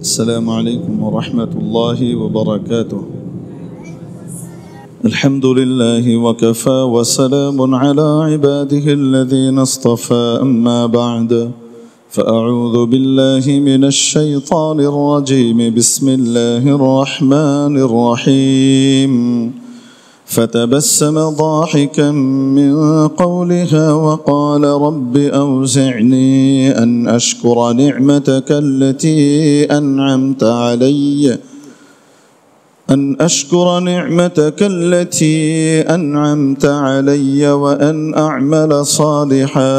السلام عليكم ورحمة الله وبركاته. الحمد لله وكفى وسلام على عباده الذين اصطفى، أما بعد فأعوذ بالله من الشيطان الرجيم. بسم الله الرحمن الرحيم. فتبسم ضاحكا من قولها وقال رب أوزعني أن أشكر نعمتك التي أنعمت علي وأن أعمل صالحا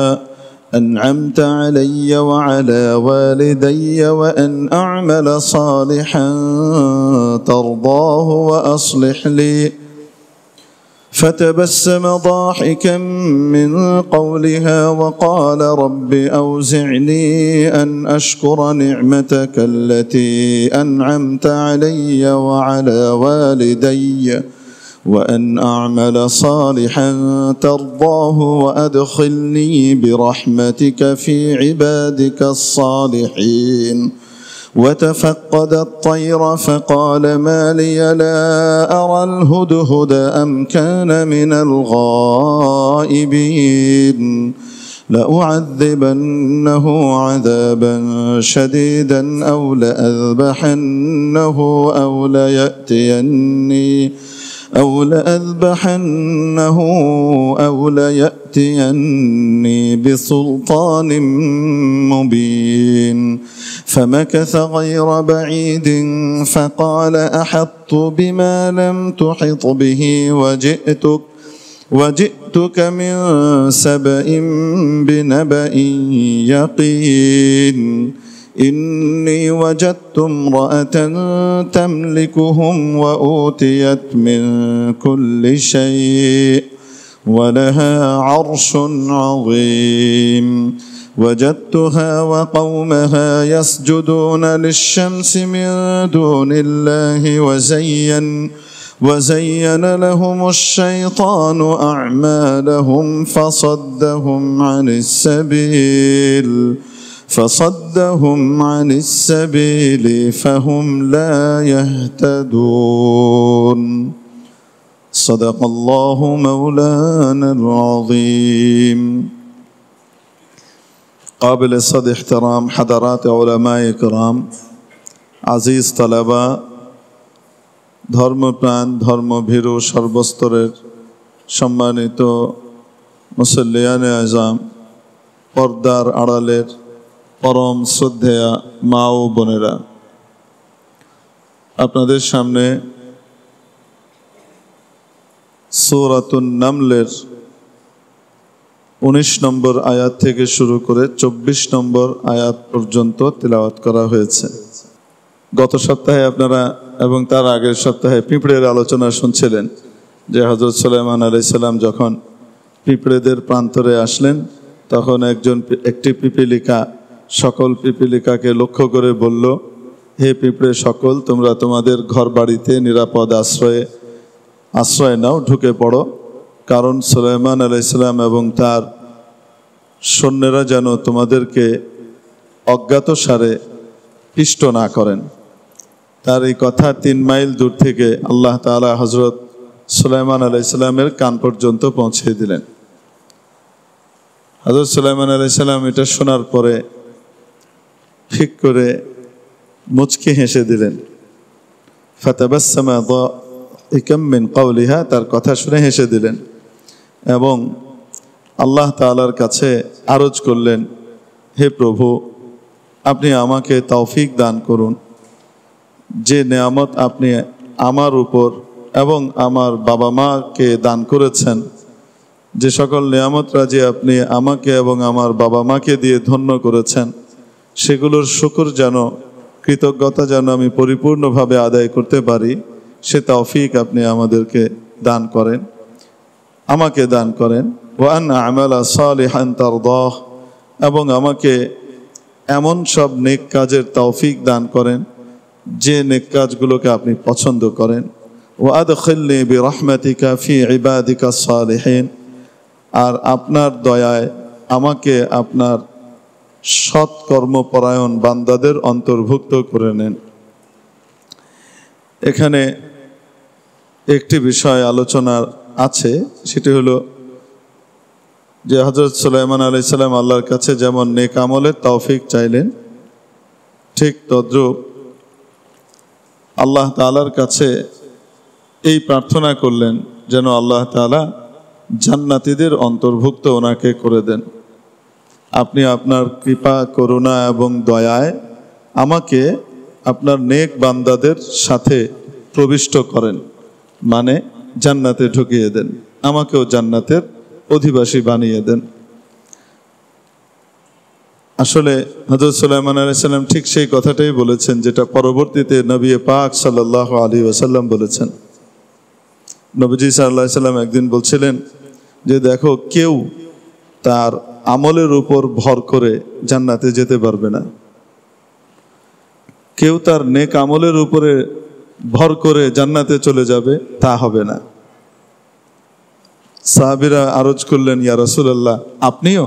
أنعمت علي وعلى والدي وأن أعمل صالحا ترضاه وأصلح لي. فتبسم ضاحكا من قولها وقال رب أوزعني أن أشكر نعمتك التي أنعمت علي وعلى والدي وأن أعمل صالحا ترضاه وأدخلني برحمتك في عبادك الصالحين. وتفقد الطير فقال ما لي لا أرى الهدهد أم كان من الغائبين لأعذبنه عذابا شديدا أو ليأتيني بسلطان مبين. فمكث غير بعيد فقال أحطت بما لم تحط به وجئتك من سبأ بنبأ يقين. إني وجدت امرأة تملكهم وأوتيت من كل شيء ولها عرش عظيم. وجدتها وقومها يسجدون للشمس من دون الله وزين لهم الشيطان أعمالهم فصدهم عن السبيل فهم لا يهتدون. صدق الله مولانا العظيم. قابل صد احترام حضرات علماء کرام, আজিজ তালাবা, ধর্মপ্রাণ ধর্মভীরু সর্বস্তরের সম্মানিত মুসল্লিয়ানে আজম, পর্দার আড়ালের পরম শ্রদ্ধেয়া মা ও বোনেরা, আপনাদের সামনে সূরাতুন নামলের 19 নম্বর আয়াত থেকে শুরু করে 24 নম্বর আয়াত পর্যন্ত তিলাওয়াত করা হয়েছে। গত সপ্তাহে আপনারা এবং তার আগের সপ্তাহে পিঁপড়ের আলোচনা শুনছিলেন যে হযরত সুলাইমান আলাইহিস সালাম যখন পিঁপড়েদের প্রান্তরে আসলেন তখন একটি পিপীলিকা সকল পিপীলিকাকে লক্ষ্য করে বলল, হে পিঁপড়ে সকল, তোমরা তোমাদের ঘর বাড়িতে নিরাপদ আশ্রয় নাও, ঢুকে পড়ো, কারণ সুলাইমান আলাইহিস সালাম এবং তার সৈন্যরা যেন তোমাদেরকে অজ্ঞাতসারে পিষ্ট না করেন। তার এই কথা 3 মাইল দূর থেকে আল্লাহ তাআলা হযরত সুলাইমান আলাইহিস সালামের কান পর্যন্ত পৌঁছে দিলেন। হযরত সুলাইমান আলাইহিস সালাম এটা শোনার পরে ঠিক করে মুচকি হেসে দিলেন। ফাতাবাসসামা দাহিকাম মিন কওলিহা, তার কথা শুনে হেসে দিলেন এবং আল্লাহ তাআলার কাছে আরজ করলেন, হে প্রভু, আপনি আমাকে তৌফিক দান করুন, যে নেয়ামত আপনি আমার উপর এবং আমার বাবা মাকে দান করেছেন, যে সকল নেয়ামত রাজি আপনি আমাকে এবং আমার বাবা মাকে দিয়ে ধন্য করেছেন, সেগুলোর শুকর যেন, কৃতজ্ঞতা যেন আমি পরিপূর্ণভাবে আদায় করতে পারি, সে তৌফিক আপনি আমাদেরকে দান করেন, আমাকে দান করেন। ওয়া আন আমালা সালিহান তারদাহ, এবং আমাকে এমন সব নেক কাজের তৌফিক দান করেন যে নেক কাজগুলোকে আপনি পছন্দ করেন। ওয়া আদখিলনি বিরহমাতিকা ফি ইবাদিকা সালিহিন, আর আপনার দয়ায় আমাকে আপনার সৎ কর্মপরায়ণ বান্দাদের অন্তর্ভুক্ত করে নেন। এখানে একটি বিষয় আলোচনার আছে, সেটি হলো যে হযরত সুলাইমান আলাইহিস সালাম আল্লাহর কাছে যেমন নেক আমলের তৌফিক চাইলেন, ঠিক তদ্রূপ আল্লাহ তাআলার কাছে এই প্রার্থনা করলেন যেন আল্লাহ তাআলা জান্নাতীদের অন্তর্ভুক্ত ওনাকে করে দেন। আপনি আপনার কৃপা, করুণা এবং দয়ায় আমাকে আপনার নেক বান্দাদের সাথে প্রবিষ্ট করেন, মানে জান্নাতে ঢুকিয়ে দেন, আমাকেও জান্নাতের অধিবাসী বানিয়ে দেন। আসলে হযরত সুলাইমান আলাইহিস সালাম ঠিক সেই কথাটাই বলেছেন যেটা পরবর্তীতে নবী পাক সাল্লাল্লাহু আলাইহি ওয়াসাল্লাম বলেছেন। নবীজি সাল্লাল্লাহু আলাইহি ওয়াসাল্লাম একদিন বলছিলেন যে দেখো, কেউ তার আমলের উপর ভর করে জান্নাতে যেতে পারবে না, কেউ তার নেক আমলের উপরে ভর করে জান্নাতে চলে যাবে তা হবে না। সাহাবীরা আরজ করলেন, ইয়া রাসূলুল্লাহ, আপনিও?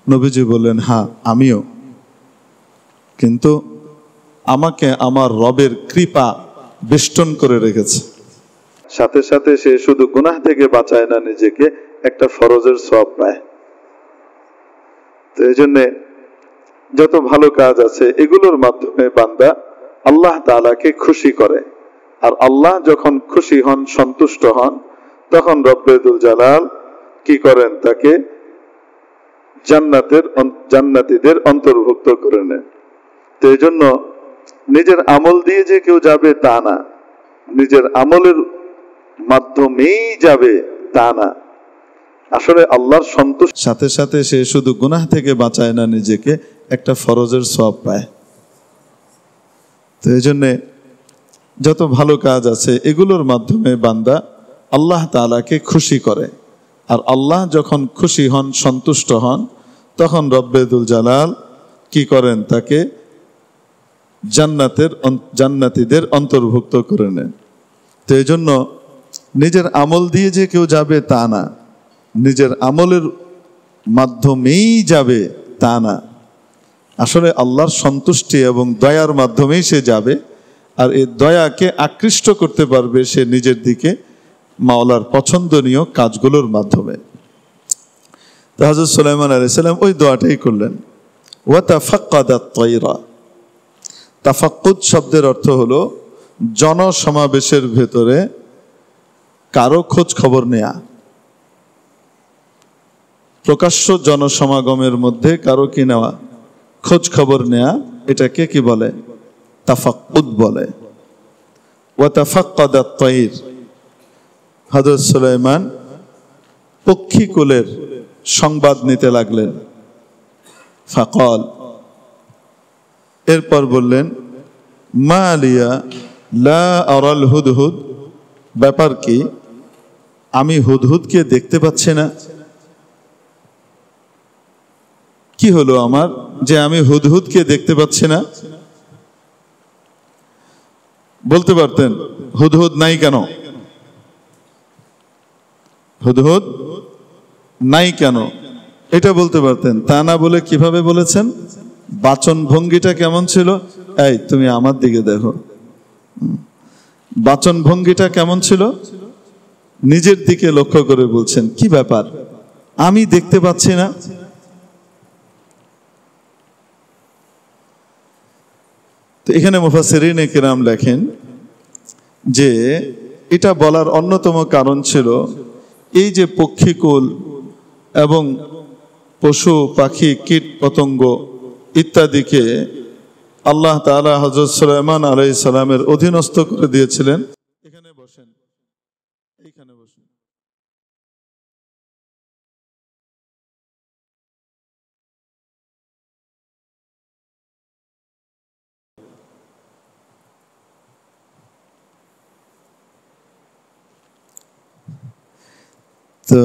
নবীজি বললেন, হ্যাঁ আমিও, কিন্তু আমাকে আমার রবের কৃপা বেষ্টন করে রেখেছে। সাথে সাথে সে শুধু গুনাহ থেকে বাঁচায় না নিজেকে, একটা ফরজের সওয়াব পায়। তো এই জন্য যত ভালো কাজ আছে এগুলোর মাধ্যমে বান্দা আল্লাহ তাআলাকে খুশি করে, আর আল্লাহ যখন খুশি হন, সন্তুষ্ট হন, তখন রব্বুল জালাল কি করেন, তাকে জান্নাতীদের অন্তর্ভুক্ত করে নেন। তো এই জন্য নিজের আমল দিয়ে যে কেউ যাবে তা না, নিজের আমলের মাধ্যমেই যাবে তা না, আসলে আল্লাহর সন্তুষ্ট সাথে সাথে সে শুধু গুনাহ থেকে বাঁচায় না নিজেকে, একটা ফরজের সওয়াব পায়। তো এই জন্যে যত ভালো কাজ আছে এগুলোর মাধ্যমে বান্দা আল্লাহ তাআলাকে খুশি করে, আর আল্লাহ যখন খুশি হন, সন্তুষ্ট হন, তখন রব্বুল জালাল কি করেন, তাকে জান্নাতীদের অন্তর্ভুক্ত করে নেন। তো এই জন্য নিজের আমল দিয়ে যে কেউ যাবে তা না, নিজের আমলের মাধ্যমেই যাবে তা না, আসলে আল্লাহর সন্তুষ্টি এবং দয়ার মাধ্যমেই সে যাবে, আর এই দয়াকে আকৃষ্ট করতে পারবে সে নিজের দিকে মাওলার পছন্দনীয় কাজগুলোর মাধ্যমে। তো হযরত সুলাইমান আলাইহিস সালাম ওই দোয়াটাই করলেন, ওয়া তাফাক্কাদাত তায়রা। তাফাক্কুদ শব্দের অর্থ হলো জনসমাবেশের ভেতরে কারো খোঁজ খবর নেয়া, প্রকাশ্য জনসমাগমের মধ্যে কারো কি নেওয়া, খোঁজ খবর নেয়া, এটাকে কি বলে, তাফাক্কুদ বলে। ওয়া তাফাক্কাদাত তায়র, হযরত সুলাইমান পক্ষীকুলের সংবাদ নিতে লাগলেন। ফাকাল, এরপর বললেন, মা আলিয়া লা আরাল হুদহুদ, ব্যাপার কি, আমি হুদহুদকে দেখতে পাচ্ছি না। কি হলো আমার যে আমি হুদহুদকে দেখতে পাচ্ছি না? বলতে পারতেন হুদহুদ নাই কেন, হুদহুদ নাই কেন, এটা বলতে পারতেন। তা না বলে কিভাবে বলেছেন, বাচন ভঙ্গিটা কেমন ছিল, এই তুমি আমার দিকে দেখো, বাচন ভঙ্গিটা কেমন ছিল, নিজের দিকে লক্ষ্য করে বলছেন, কি ব্যাপার আমি দেখতে পাচ্ছি না। তো এখানে মুফাসসিরিনে কিরাম লেখেন যে এটা বলার অন্যতম কারণ ছিল এই যে পক্ষীকুল এবং পশু পাখি, কীট পতঙ্গ ইত্যাদিকে আল্লাহ তাআলা হযরত সুলাইমান আলাইহিস সালামের অধীনস্থ করে দিয়েছিলেন। এখানে বসেন, এইখানে বসেন। তো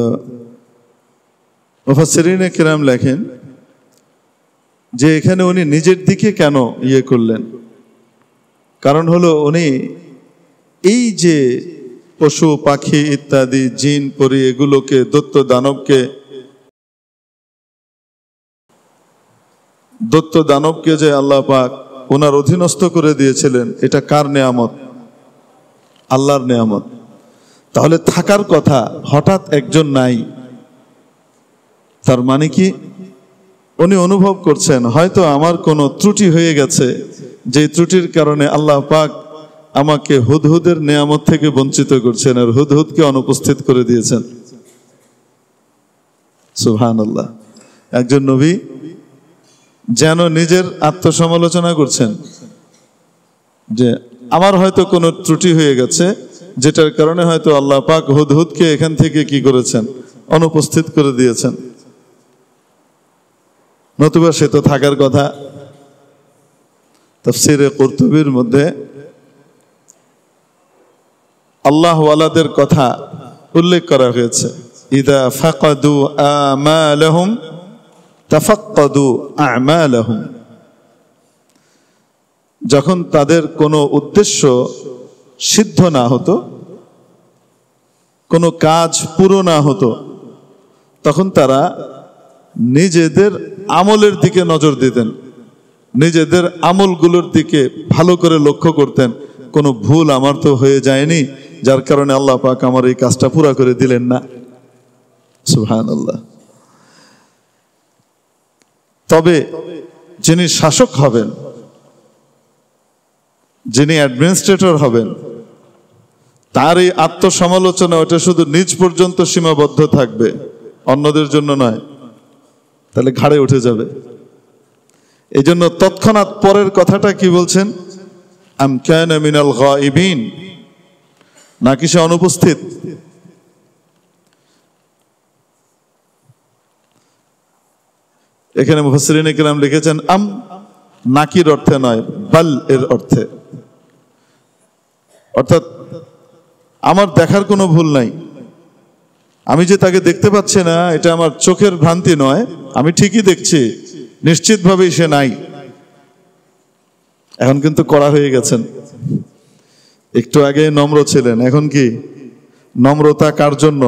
মুফাসসিরিনে কিরাম লেখেন যে এখানে উনি নিজের দিকে কেন ইয়ে করলেন, কারণ হলো উনি এই যে পশু পাখি ইত্যাদি, জিন পরি, এগুলোকে, দৈত্য দানবকে দৈত্য দানবকে যে আল্লাহ পাক ওনার অধীনস্থ করে দিয়েছিলেন, এটা কার নেয়ামত? আল্লাহর নেয়ামত। তাহলে থাকার কথা, হঠাৎ একজন নাই, তার মানে কি উনি অনুভব করছেন হয়তো আমার কোনো ত্রুটি হয়ে গেছে, যে ত্রুটির কারণে আল্লাহ পাক আমাকে হুদহুদের নেয়ামত থেকে বঞ্চিত করছেন আর হুদহুদকে অনুপস্থিত করে দিয়েছেন। সুবহানাল্লাহ। একজন নবী যেন নিজের আত্মসমালোচনা করছেন যে আমার হয়তো কোনো ত্রুটি হয়ে গেছে, যেটার কারণে হয়তো আল্লাহ পাক হুদহুদকে এখান থেকে কি করেছেন? অনুপস্থিত করে দিয়েছেন। নতুবা সে তো থাকার কথা। তাফসীরে কুরতুবীর মধ্যে আল্লাহ ওয়ালাদের কথা উল্লেখ করা হয়েছে, ইদা ফাকাদু আমালাহুম তাফাক্কাদু আমালাহুম। যখন তাদের কোনো উদ্দেশ্য সিদ্ধ না হতো, কোনো কাজ পুরো না হতো, তখন তারা নিজেদের আমলের দিকে নজর দিতেন, নিজেদের আমলগুলোর দিকে ভালো করে লক্ষ্য করতেন। কোনো ভুল আমার তো হয়ে যায়নি, যার কারণে আল্লাহ পাক আমার এই কাজটা পুরা করে দিলেন না। সুবহানাল্লাহ। তবে যিনি শাসক হবেন, যিনি অ্যাডমিনিস্ট্রেটর হবেন, তার এই আত্মসমালোচনা ওটা শুধু নিজ পর্যন্ত সীমাবদ্ধ থাকবে, অন্যদের জন্য নয়, তাহলে ঘাড়ে উঠে যাবে। এই জন্য তৎক্ষণাৎ পরের কথাটা কি বলছেন? আম কানা মিনাল গায়িবিন, নাকি সে অনুপস্থিত? এখানে মুফাসসিরিনে কিরাম লিখেছেন আম নাকির অর্থে নয়, বাল এর অর্থে। অর্থাৎ আমার দেখার কোনো ভুল নাই, আমি যে তাকে দেখতে পাচ্ছি না এটা আমার চোখের ভ্রান্তি নয়, আমি ঠিকই দেখছি, নিশ্চিতভাবেই সে নাই। এখন কিন্তু কড়া হয়ে গেছেন। একটু আগে নম্র ছিলেন, এখন কি নম্রতা কার জন্য?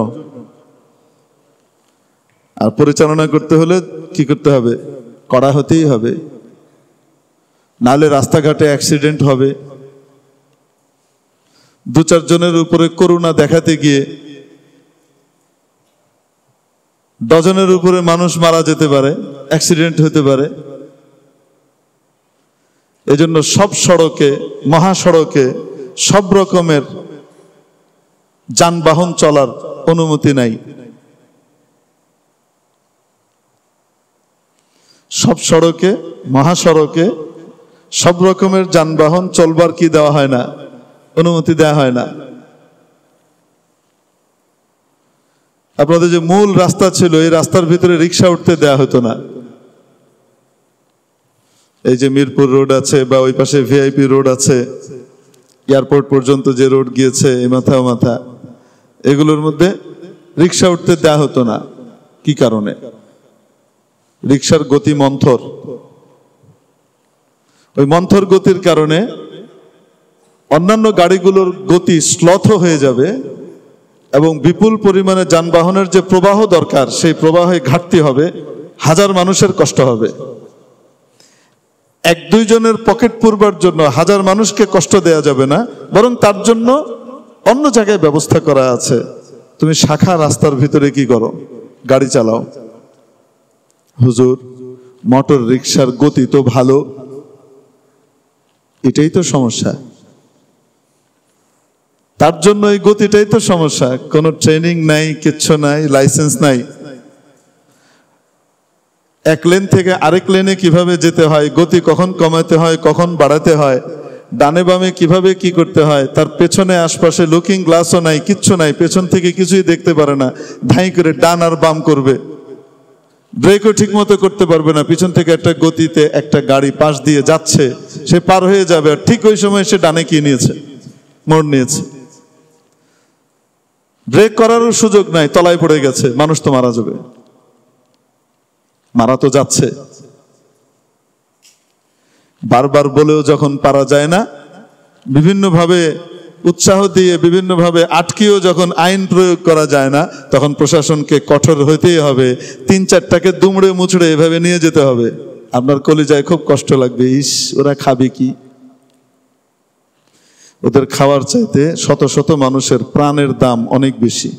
আর পরিচালনা করতে হলে কি করতে হবে? কড়া হতেই হবে, নালে রাস্তাঘাটে অ্যাক্সিডেন্ট হবে। দু চারজনের উপরে করুণা দেখাতে গিয়ে ডজনের উপরে মানুষ মারা যেতে পারে, অ্যাক্সিডেন্ট হতে পারে। এজন্য সব সড়কে, মহাসড়কে সব রকমের যানবাহন চলার অনুমতি নাই। সব সড়কে, মহাসড়কে সব রকমের যানবাহন চলবার কি দেওয়া হয় না? অনুমতি দেওয়া হয় না। আপনাদের যে মূল রাস্তা ছিল, এই রাস্তার ভিতরে রিক্সা উঠতে দেওয়া হতো না। এই যে মিরপুর রোড আছে বা ওই পাশে ভিআইপি রোড আছে, এয়ারপোর্ট পর্যন্ত যে রোড গিয়েছে এই মাথা ও মাথা, এগুলোর মধ্যে রিক্সা উঠতে দেওয়া হতো না। কি কারণে? রিক্সার গতি মন্থর, ওই মন্থর গতির কারণে অন্যান্য গাড়িগুলোর গতি শ্লথ হয়ে যাবে এবং বিপুল পরিমাণে যানবাহনের যে প্রবাহ দরকার সেই প্রবাহে ঘাটতি হবে, হাজার মানুষের কষ্ট হবে। এক দুইজনের পকেট পুরবার জন্য হাজার মানুষকে কষ্ট দেয়া যাবে না, বরং তার জন্য অন্য জায়গায় ব্যবস্থা করা আছে। তুমি শাখা রাস্তার ভিতরে কি করো? গাড়ি চালাও। হুজুর, মোটর রিক্সার গতি তো ভালো, এটাই তো সমস্যা। তার জন্য এই গতিটাই তো সমস্যা। কোনো ট্রেনিং নাই, কিচ্ছু নাই, লাইসেন্স নাই। এক লেন থেকে আরেক লেনে কিভাবে যেতে হয়, গতি কখন কমাতে হয়, কখন বাড়াতে হয়, ডানে বামে কিভাবে কি করতে হয়, তার পেছনে আশপাশে লুকিং গ্লাসও নাই, কিচ্ছু নাই, পেছন থেকে কিছুই দেখতে পারে না, ধাই করে ডান আর বাম করবে। ব্রেকও ঠিক মতো করতে পারবে না, পিছন থেকে একটা গতিতে একটা গাড়ি পাশ দিয়ে যাচ্ছে, সে পার হয়ে যাবে, আর ঠিক ওই সময় সে ডানে কি নিয়েছে? মোড় নিয়েছে। ব্রেক করারও সুযোগ নাই, তলায় পড়ে গেছে, মানুষ তো মারা যাবে, মারা তো যাচ্ছে। বারবার বলেও যখন পারা যায় না, বিভিন্নভাবে উৎসাহ দিয়ে, বিভিন্নভাবে আটকিয়েও যখন আইন প্রয়োগ করা যায় না, তখন প্রশাসনকে কঠোর হইতেই হবে। ৩-৪টাকে দুমড়ে মুচড়ে এভাবে নিয়ে যেতে হবে। আপনার কলিজায় খুব কষ্ট লাগবে, ইস ওরা খাবে কি। ওদের খাওয়ার চাইতে শত শত মানুষের প্রাণের দাম অনেক বেশি।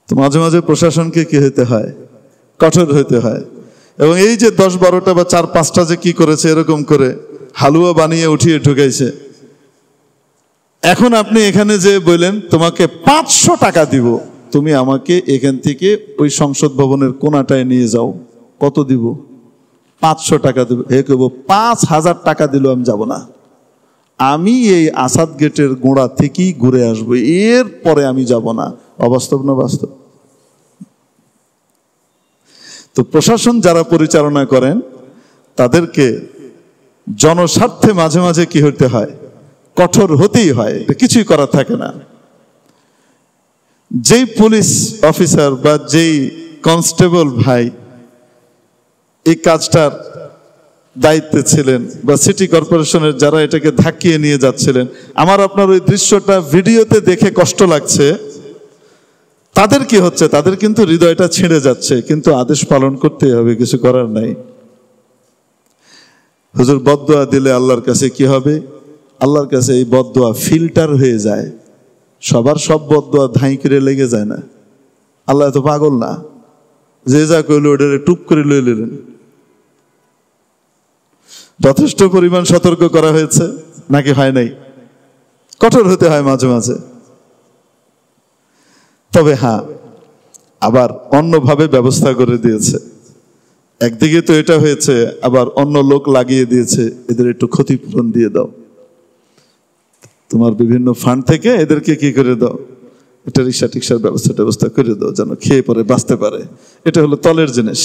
তো মাঝে মাঝে প্রশাসনকে কি হতে হয়, কঠোর হতে হয়। এবং এই যে 10-12টা বা 4-5টা যে কি করেছে, এরকম করে হালুয়া বানিয়ে উঠিয়ে ঢুকাইছে। এখন আপনি এখানে যে বললেন তোমাকে 500 টাকা দিব, তুমি আমাকে এখান থেকে ওই সংসদ ভবনের কোনাটায় নিয়ে যাও, কত দিব? 500 টাকা দেব। এ কেব 5000 টাকা দিল আমি যাব না, আমি এই আসাদ গেটের গোড়া থেকেই ঘুরে আসবো, এর পরে আমি যাব না। অবাস্তব না বাস্তব? তো প্রশাসন যারা পরিচালনা করেন তাদেরকে জনস্বার্থে মাঝে মাঝে কি হতে হয়, কঠোর হতেই হয়, কিছুই করার থাকে না। যেই পুলিশ অফিসার বা যেই কনস্টেবল ভাই এই কাজটার দায়িত্বে ছিলেন, বা সিটি কর্পোরেশনের যারা এটাকে ধাক্কিয়ে নিয়ে যাচ্ছিলেন, আমার আপনার ওই দৃশ্যটা ভিডিওতে দেখে কষ্ট লাগছে। তাদের কি হচ্ছে, তাদের কিন্তু হৃদয়টা ছিঁড়ে যাচ্ছে, কিন্তু আদেশ পালন করতে হবে, কিছু করার নাই। হুজুর বদদোয়া দিলে আল্লাহর কাছে কি হবে, আল্লাহর কাছে এই বদদোয়া ফিল্টার হয়ে যায়। সবার সব বদদোয়া ধাই করে লেগে যায় না। আল্লাহ তো পাগল না, যে যা কইল ওটা টুপ করে লয়ে নিলেন। যথেষ্ট পরিমাণ সতর্ক করা হয়েছে নাকি হয় নাই? কঠোর হতে হয় মাঝে মাঝে। তবে হ্যাঁ, আবার অন্যভাবে ব্যবস্থা করে দিয়েছে। একদিকে তো এটা হয়েছে, আবার অন্য লোক লাগিয়ে দিয়েছে, এদের একটু ক্ষতিপূরণ দিয়ে দাও, তোমার বিভিন্ন ফান্ড থেকে এদেরকে কি করে দাও, এটা রিক্সা টিক্সার ব্যবস্থা করে দাও, যেন খেয়ে পরে বাঁচতে পারে। এটা হলো তলের জিনিস।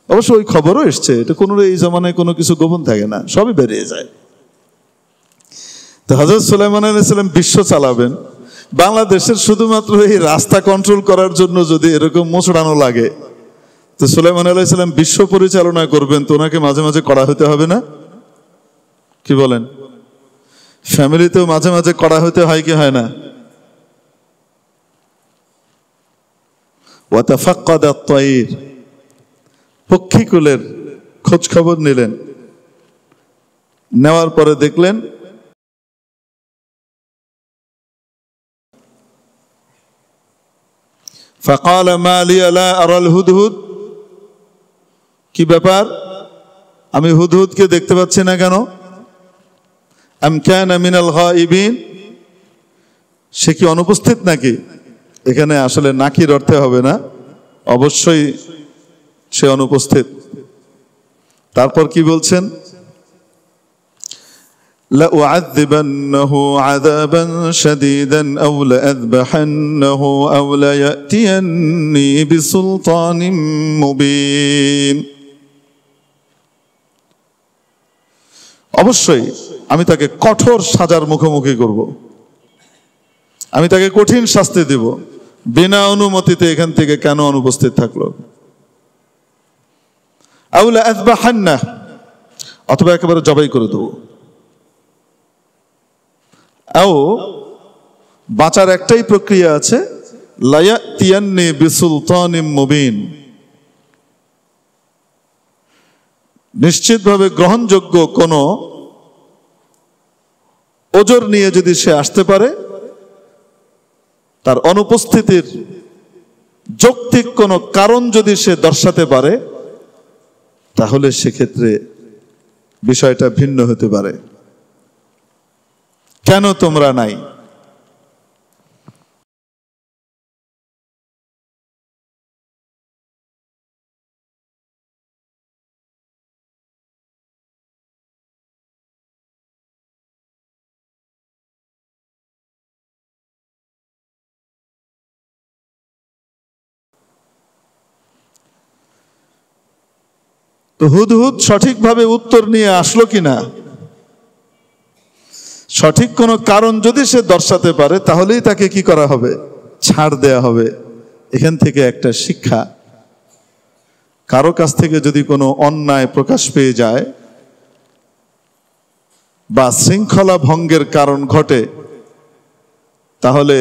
অবশ্য ওই খবরও এসছে, এটা কোনো এই জমানায় কোনো কিছু গোপন থাকে না, সবই বেরিয়ে যায়। তো হযরত সুলাইমান আলাইহিস সালাম বিশ্ব চালাবেন, বাংলাদেশের শুধুমাত্র এই রাস্তা কন্ট্রোল করার জন্য যদি এরকম মোচড়ানো লাগে, তো সুলাইমান আলাইহিস সালাম বিশ্ব পরিচালনা করবেন, তো ওনাকে মাঝে মাঝে কড়া হতে হবে না? কি বলেন? ফ্যামিলিতেও মাঝে মাঝে কড়া হতে হয় কি হয় না? ওয়াতাফাক্কাদা আত-তায়র, পক্ষীকুলের খোঁজ খবর নিলেন। নেওয়ার পরে দেখলেন ফাকাল মা লি লা আরাল হুদহুদ, কি ব্যাপার, আমি হুদহুদকে দেখতে পাচ্ছি না কেন? আম কানা মিনাল গায়িবিন, সে কি অনুপস্থিত নাকি? এখানে আসলে নাকির অর্থে হবে না, অবশ্যই সে অনুপস্থিত। তারপর কি বলছেন? লা উআযিবান্নাহু আযাবান শাদীদান আও লা আযবাহান্নাহু আও লা ইয়াতিয়ান্নি বিসুলতানিন মুবিন, অবশ্যই আমি তাকে কঠোর সাজার মুখোমুখি করব, আমি তাকে কঠিন শাস্তি দেব। বিনা অনুমতিতে এখান থেকে কেন অনুপস্থিত থাকলো? আও লা আযবাহান্না, অথবা একেবারে জবাই করে দেব। আও, বাঁচার একটাই প্রক্রিয়া আছে, লা ইয়াতিয়ান্নি বিসুলতানিন মুবিন, নিশ্চিতভাবে গ্রহণযোগ্য কোন ওজর নিয়ে যদি সে আসতে পারে, তার অনুপস্থিতির যৌক্তিক কোন কারণ যদি সে দর্শাতে পারে, তাহলে সেক্ষেত্রে বিষয়টা ভিন্ন হতে পারে। কেন তোমরা নাই? তো হুদহুদ সঠিকভাবে উত্তর নিয়ে আসলো কিনা, সঠিক কোনো কারণ যদি সে দর্শাতে পারে, তাহলেই তাকে কি করা হবে? ছাড় দেয়া হবে। এখান থেকে একটা শিক্ষা, কারো কাছ থেকে যদি কোনো অন্যায় প্রকাশ পেয়ে যায় বা শৃঙ্খলা ভঙ্গের কারণ ঘটে, তাহলে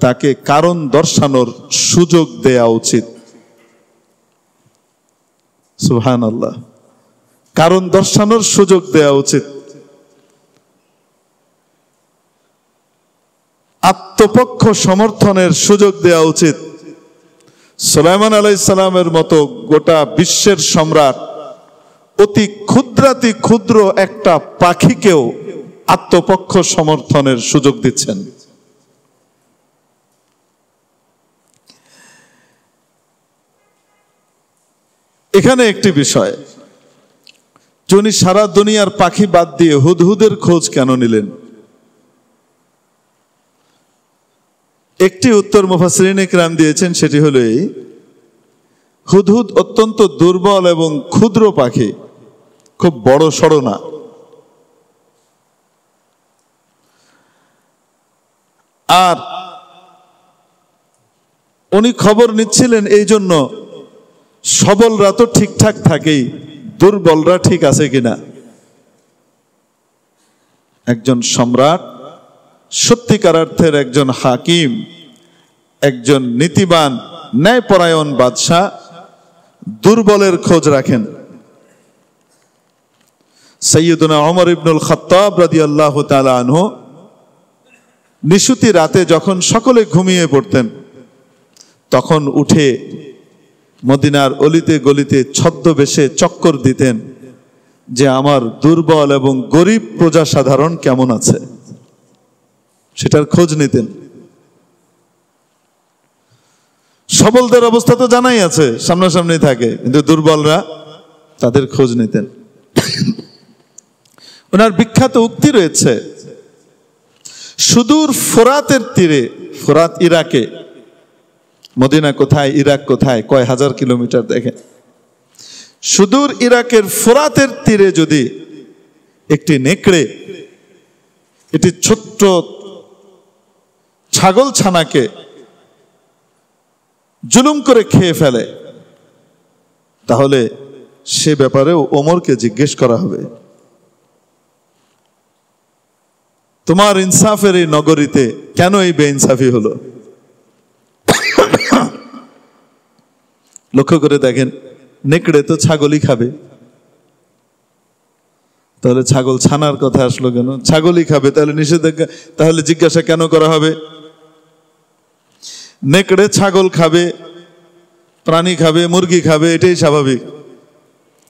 তাকে কারণ দর্শানোর সুযোগ দেয়া উচিত। সুবহানাল্লাহ, কারণ দর্শানোর সুযোগ দেয়া উচিত। আত্মপক্ষ সমর্থনের সুযোগ দেওয়া উচিত। সুলাইমান আলাইহিস সালামের মতো গোটা বিশ্বের সম্রাট অতি ক্ষুদ্রাতি ক্ষুদ্র একটা পাখিকেও আত্মপক্ষ সমর্থনের সুযোগ দিচ্ছেন। এখানে একটি বিষয়, উনি সারা দুনিয়ার পাখি বাদ দিয়ে হুদহুদের খোঁজ কেন নিলেন? একটি উত্তর মুফাসসিরিন ইকরাম দিয়েছেন, সেটি হলো এই, হুদহুদ অত্যন্ত দুর্বল এবং ক্ষুদ্র পাখি, খুব বড় সড়ো না। আর উনি খবর নিচ্ছিলেন এই জন্য সবলরা তো ঠিকঠাক থাকেই, দুর্বলরা ঠিক আছে কিনা। একজন সম্রাট, সত্যিকার অর্থের একজন হাকিম, একজন নীতিবান ন্যায়পরায়ণ বাদশাহ দুর্বলের খোঁজ রাখেন। সাইয়্যিদুনা ওমর ইবনুল খাত্তাব রাদিয়াল্লাহু তাআলা আনহু নিশুতি রাতে যখন সকলে ঘুমিয়ে পড়তেন, তখন উঠে মদিনার অলিতে গলিতে ছদ্মবেশে চক্কর দিতেন যে আমার দুর্বল এবং গরিব প্রজা সাধারণ কেমন আছে, সেটার খোঁজ নিতেন। সবলদের অবস্থা তো জানাই আছে, সামনাসামনি থাকে, কিন্তু দুর্বলরা, তাদের খোঁজ নিতেন। ওনার বিখ্যাত উক্তি রয়েছে, সুদূর ফোরাতের তীরে, ফোরাত ইরাকে, মদিনা কোথায়, ইরাক কোথায়, কয় হাজার কিলোমিটার দেখেন, সুদূর ইরাকের ফোরাতের তীরে যদি একটি নেকড়ে এটি ছোট্ট ছাগল ছানাকে জুলুম করে খেয়ে ফেলে, তাহলে সে ব্যাপারেও ওমরকে জিজ্ঞেস করা হবে। তোমার ইনসাফের এই নগরীতে কেন এই বেইনসাফি হলো? লক্ষ্য করে দেখেন, নেকড়ে তো ছাগলই খাবে, তাহলে ছাগল ছানার কথা আসলো কেন? ছাগলই খাবে, তাহলে নিষেধাজ্ঞা, তাহলে জিজ্ঞাসা কেন করা হবে? নেকড়ে ছাগল খাবে, প্রাণী খাবে, মুরগি খাবে, এটাই স্বাভাবিক।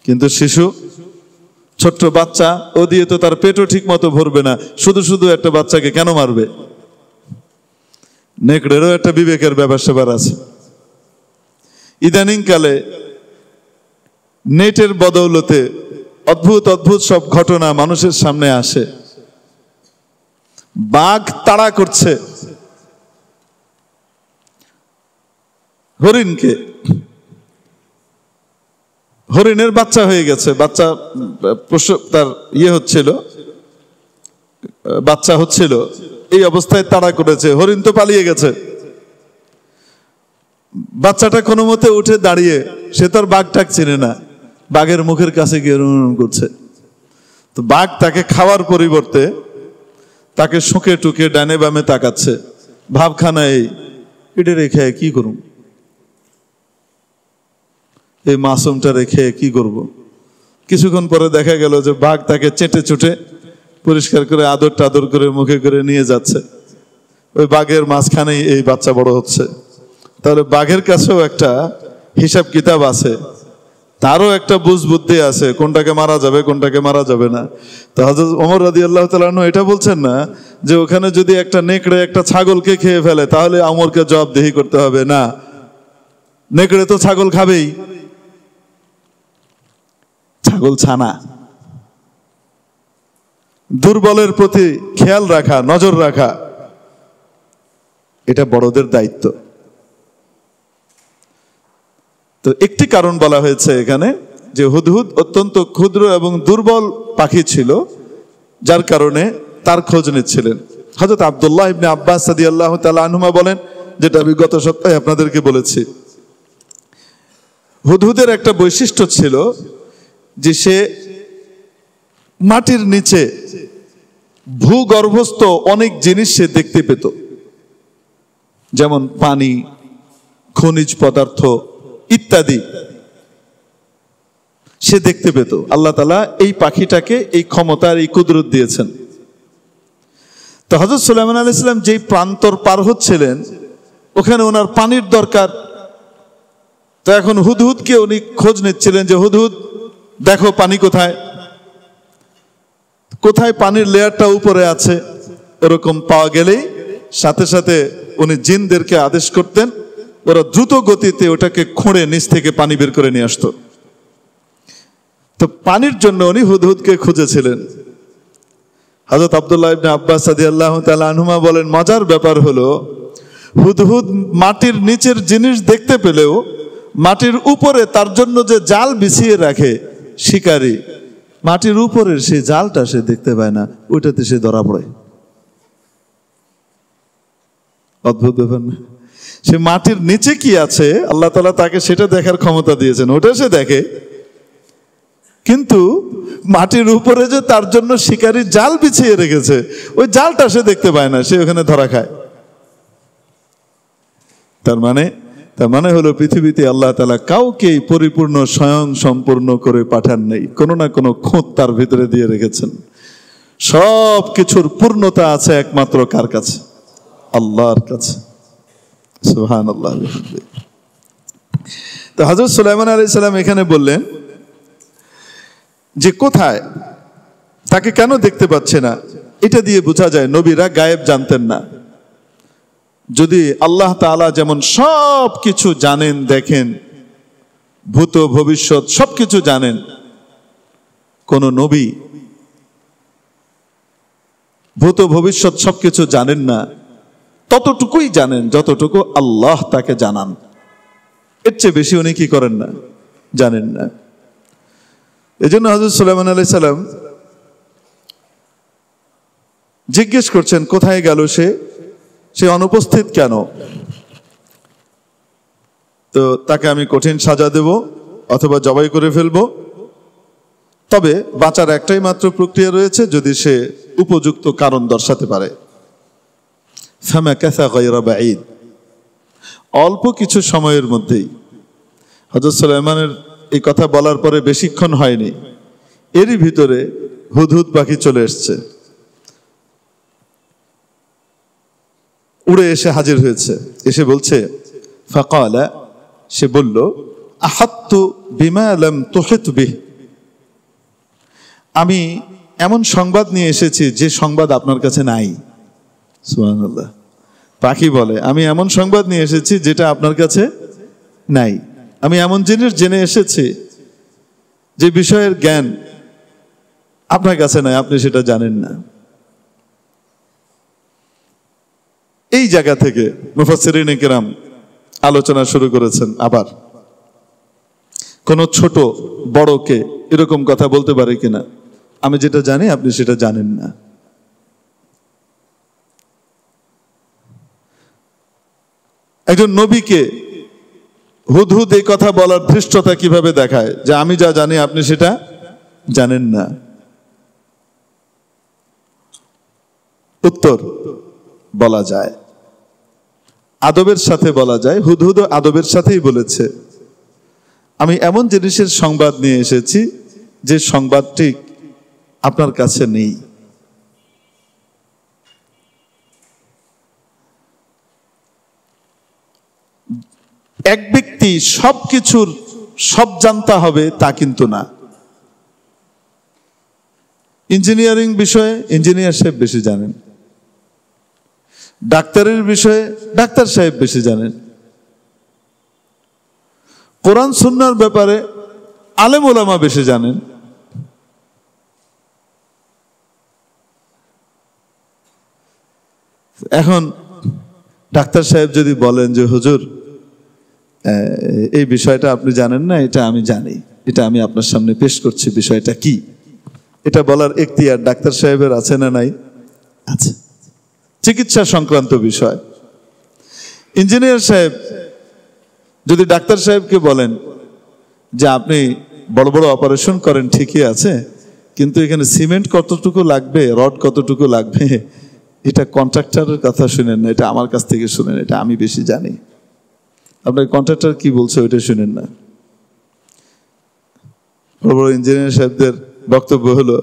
কিন্তু শিশু, ছোট্ট বাচ্চা, ও দিয়ে তো তার পেটও ঠিক মতো ভরবে না, শুধু শুধু একটা বাচ্চাকে কেন মারবে? নেকড়েরও একটা বিবেকের ব্যাপার স্যাপার আছে। ইদানিং কালে নেটের বদৌলতে অদ্ভুত অদ্ভুত সব ঘটনা মানুষের সামনে আসে। বাঘ তাড়া করছে হরিণকে, হরিণের বাচ্চা হয়ে গেছে, বাচ্চা তার হচ্ছিল, বাচ্চা হচ্ছিল, এই অবস্থায় তাড়া করেছে, হরিণ তো পালিয়ে গেছে। বাচ্চাটা কোনো মতে উঠে দাঁড়িয়ে, সে তার বাঘ টাক চিনে না, বাঘের মুখের কাছে গিয়ে করছে। তো বাঘ তাকে খাওয়ার পরিবর্তে তাকে শুকে টুকে ডানে বামে তাকাচ্ছে, ভাবখানা এই, এটা রেখে কি করুম, এই মাসুমটা রেখে কি করব। কিছুক্ষণ পরে দেখা গেল যে বাঘ তাকে চেটে চুটে পরিষ্কার করে আদর টাদর করে মুখে করে নিয়ে যাচ্ছে। ওই বাঘের মাঝখানেই এই বাচ্চা বড় হচ্ছে। তাহলে বাঘের কাছেও একটা হিসাব কিতাব আছে, তারও একটা বুঝ বুদ্ধি আছে, কোনটাকে মারা যাবে কোনটাকে মারা যাবে না। তো হযরত ওমর রাদিয়াল্লাহু তাআলা আনহু এটা বলছেন না যে ওখানে যদি একটা নেকড়ে একটা ছাগলকে খেয়ে ফেলে তাহলে ওমরকে জবাবদিহি করতে হবে, না, নেকড়ে তো ছাগল খাবেই, ছাগল ছানা। দুর্বলের প্রতি খেয়াল রাখা, নজর রাখা, এটা বড়দের দায়িত্ব। তো একটি কারণ বলা হয়েছে এখানে যে হুদহুদ অত্যন্ত ক্ষুদ্র এবং দুর্বল পাখি ছিল, যার কারণে তার খোঁজ নিচ্ছিলেন। হযরত আব্দুল্লাহ ইবনে আব্বাস রাদিয়াল্লাহু তাআলা আনহুমা বলেন, যেটা আমি গত সপ্তাহে আপনাদেরকে বলেছি, হুদহুদের একটা বৈশিষ্ট্য ছিল যে সে মাটির নিচে ভূগর্ভস্থ অনেক জিনিস সে দেখতে পেত। যেমন পানি, খনিজ পদার্থ ইত্যাদি সে দেখতে পেত। আল্লাহ তাআলা এই পাখিটাকে এই ক্ষমতার এই কুদরত দিয়েছেন। তো হযরত সুলাইমান আলাইহিস সালাম যেই প্রান্তর পার হচ্ছিলেন ওখানে ওনার পানির দরকার। তো এখন হুদহুদকে উনি খোঁজ নিচ্ছিলেন যে হুদহুদ দেখো পানি কোথায়, কোথায় পানির লেয়ারটা উপরে আছে। এরকম পাওয়া গেলেই সাথে সাথে উনি জিনদেরকে আদেশ করতেন, ওরা দ্রুত গতিতে ওটাকে খুঁড়ে নিচ থেকে পানি বের করে নিয়ে আসতো। তো পানির জন্য উনি হুদহুদকে খুঁজেছিলেন। হযরত আব্দুল্লাহ ইবনে আব্বাস রাদিয়াল্লাহু তাআলা আনহুমা বলেন, মজার ব্যাপার হলো হুদহুদ মাটির নিচের জিনিস দেখতে পেলেও মাটির উপরে তার জন্য যে জাল বিছিয়ে রাখে শিকারী, মাটির উপরের সেই জালটা সে দেখতে পায় না, ওইটাতে সে ধরা পড়ে। অদ্ভুত ব্যাপার না? সে মাটির নিচে কি আছে আল্লাহ তাআলা তাকে সেটা দেখার ক্ষমতা দিয়েছেন, ওটা সে দেখে, কিন্তু মাটির উপরে যে তার জন্য শিকারী জাল বিছিয়ে রেখেছে ওই জালটা সে দেখতে পায় না, সে ওখানে ধরা খায়। তার মানে হলো পৃথিবীতে আল্লাহ তাআলা কাউকে পরিপূর্ণ স্বয়ং সম্পূর্ণ করে পাঠান নেই, কোনো না কোনো খুঁত তার ভিতরে দিয়ে রেখেছেন। সব কিছুর পূর্ণতা আছে একমাত্র কার কাছে? আল্লাহর কাছে। সুবহানাল্লাহ। তো হযরত সুলাইমান আলাইহিস সালাম এখানে বললেন যে কোথায়, তাকে কেন দেখতে পাচ্ছে না। এটা দিয়ে বোঝা যায় নবীরা গায়েব জানতেন না। যদি আল্লাহ তাআলা যেমন সব কিছু জানেন, দেখেন, ভূত ভবিষ্যৎ সবকিছু জানেন, কোন নবী ভূত ভবিষ্যৎ সবকিছু জানেন না, ততটুকুই জানেন যতটুকু আল্লাহ তাকে জানান। এর চেয়ে বেশি উনি কি করেন না, জানেন না। এজন্য হযরত সুলাইমান আলাইহিস সালাম জিজ্ঞেস করছেন কোথায় গেল সে অনুপস্থিত কেন? তো তাকে আমি কঠিন সাজা দেব অথবা জবাই করে ফেলবো, তবে বাঁচার একটাই মাত্র প্রক্রিয়া রয়েছে, যদি সে উপযুক্ত কারণ দর্শাতে পারে। ফামাকাসা গায়রা বাঈদ, অল্প কিছু সময়ের মধ্যেই হযরত সুলাইমানের এই কথা বলার পরে বেশিক্ষণ হয়নি, এরই ভিতরে হুদহুদ পাখি চলে এসছে, উড়ে এসে হাজির হয়েছে। এসে বলছে ফাকালা, সে বলল আহাত্তু বিমা লাম তুহিত বিহি, আমি এমন সংবাদ নিয়ে এসেছি যে সংবাদ আপনার কাছে নাই। সুবহানাল্লাহ। পাখি বলে আমি এমন সংবাদ নিয়ে এসেছি যেটা আপনার কাছে নাই, আমি এমন জিনিস জেনে এসেছি যে বিষয়ের জ্ঞান আপনার কাছে নাই, আপনি সেটা জানেন না। এই জায়গা থেকে মুফাসসিরিনে কেরাম আলোচনা শুরু করেছেন। আবার কোন ছোট বড়কে এরকম কথা বলতে পারে কিনা, আমি যেটা জানি আপনি সেটা জানেন না। একজন নবীকে হুদহুদ এই কথা বলার ধৃষ্টতা কিভাবে দেখায় যে আমি যা জানি আপনি সেটা জানেন না? উত্তর বলা যায়, আদবের সাথে বলা যায়। হুদহুদ আদবের সাথেই বলেছে আমি এমন জিনিসের সংবাদ নিয়ে এসেছি যে সংবাদটি আপনার কাছে নেই। এক ব্যক্তি সবকিছুর সব জানতে হবে তা কিন্তু না। ইঞ্জিনিয়ারিং বিষয়ে ইঞ্জিনিয়ার সাহেব বেশি জানেন, ডাক্তারের বিষয়ে ডাক্তার সাহেব বেশি জানেন, কোরআন সুন্নাহর ব্যাপারে আলেম ওলামা বেশি জানেন। এখন ডাক্তার সাহেব যদি বলেন যে হুজুর এই বিষয়টা আপনি জানেন না, এটা আমি জানি, এটা আমি আপনার সামনে পেশ করছি, বিষয়টা কি, এটা বলার এখতিয়ার ডাক্তার সাহেবের আছে না নাই? আছে। চিকিৎসা সংক্রান্ত বিষয় ইঞ্জিনিয়ার সাহেব যদি ডাক্তার সাহেবকে বলেন যে আপনি বড় বড় অপারেশন করেন ঠিকই আছে, কিন্তু এখানে সিমেন্ট কতটুকু লাগবে, রড কতটুকু লাগবে, এটা কন্ট্রাক্টরের কথা শুনেন না, এটা আমার কাছ থেকে শুনেন, এটা আমি বেশি জানি। আপনার কন্ট্রাক্টর কি বলছে ওইটা শুনেন না। বড় বড় ইঞ্জিনিয়ার সাহেবদের বক্তব্য হলো,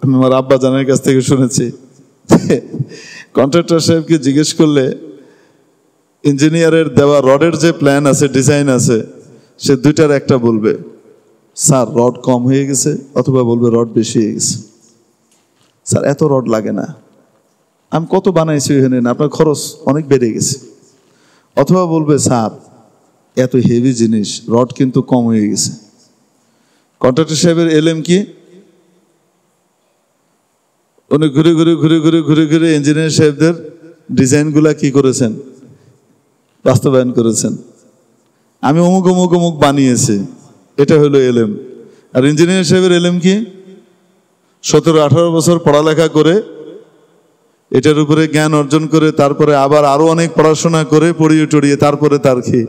আমি আমার আব্বা জানের কাছ থেকে শুনেছি, কন্ট্রাক্টর সাহেবকে জিজ্ঞেস করলে ইঞ্জিনিয়ারের দেওয়া রডের যে প্ল্যান আছে, ডিজাইন আছে, সে দুইটার একটা বলবে স্যার রড কম হয়ে গেছে, অথবা বলবে রড বেশি হয়ে গেছে। স্যার এত রড লাগে না, আমি কত বানাইছি ওখানে, আপনার খরচ অনেক বেড়ে গেছে। অথবা বলবে স্যার এত হেভি জিনিস, রড কিন্তু কম হয়ে গেছে। কন্ট্রাক্টর সাহেবের এলএম কি, উনি ঘুরে ঘুরে ঘুরে ঘুরে ঘুরে ঘুরে ইঞ্জিনিয়ার সাহেবদের ডিজাইনগুলা কি করেছেন, বাস্তবায়ন করেছেন। আমি অমুক অমুক অমুক বানিয়েছি, এটা হলো এলএম। আর ইঞ্জিনিয়ার সাহেবের এলএম কি, 17-18 বছর পড়ালেখা করে এটার উপরে জ্ঞান অর্জন করে তারপরে আবার আরো অনেক পড়াশোনা করে পড়িয়ে টড়িয়ে তারপরে তার কি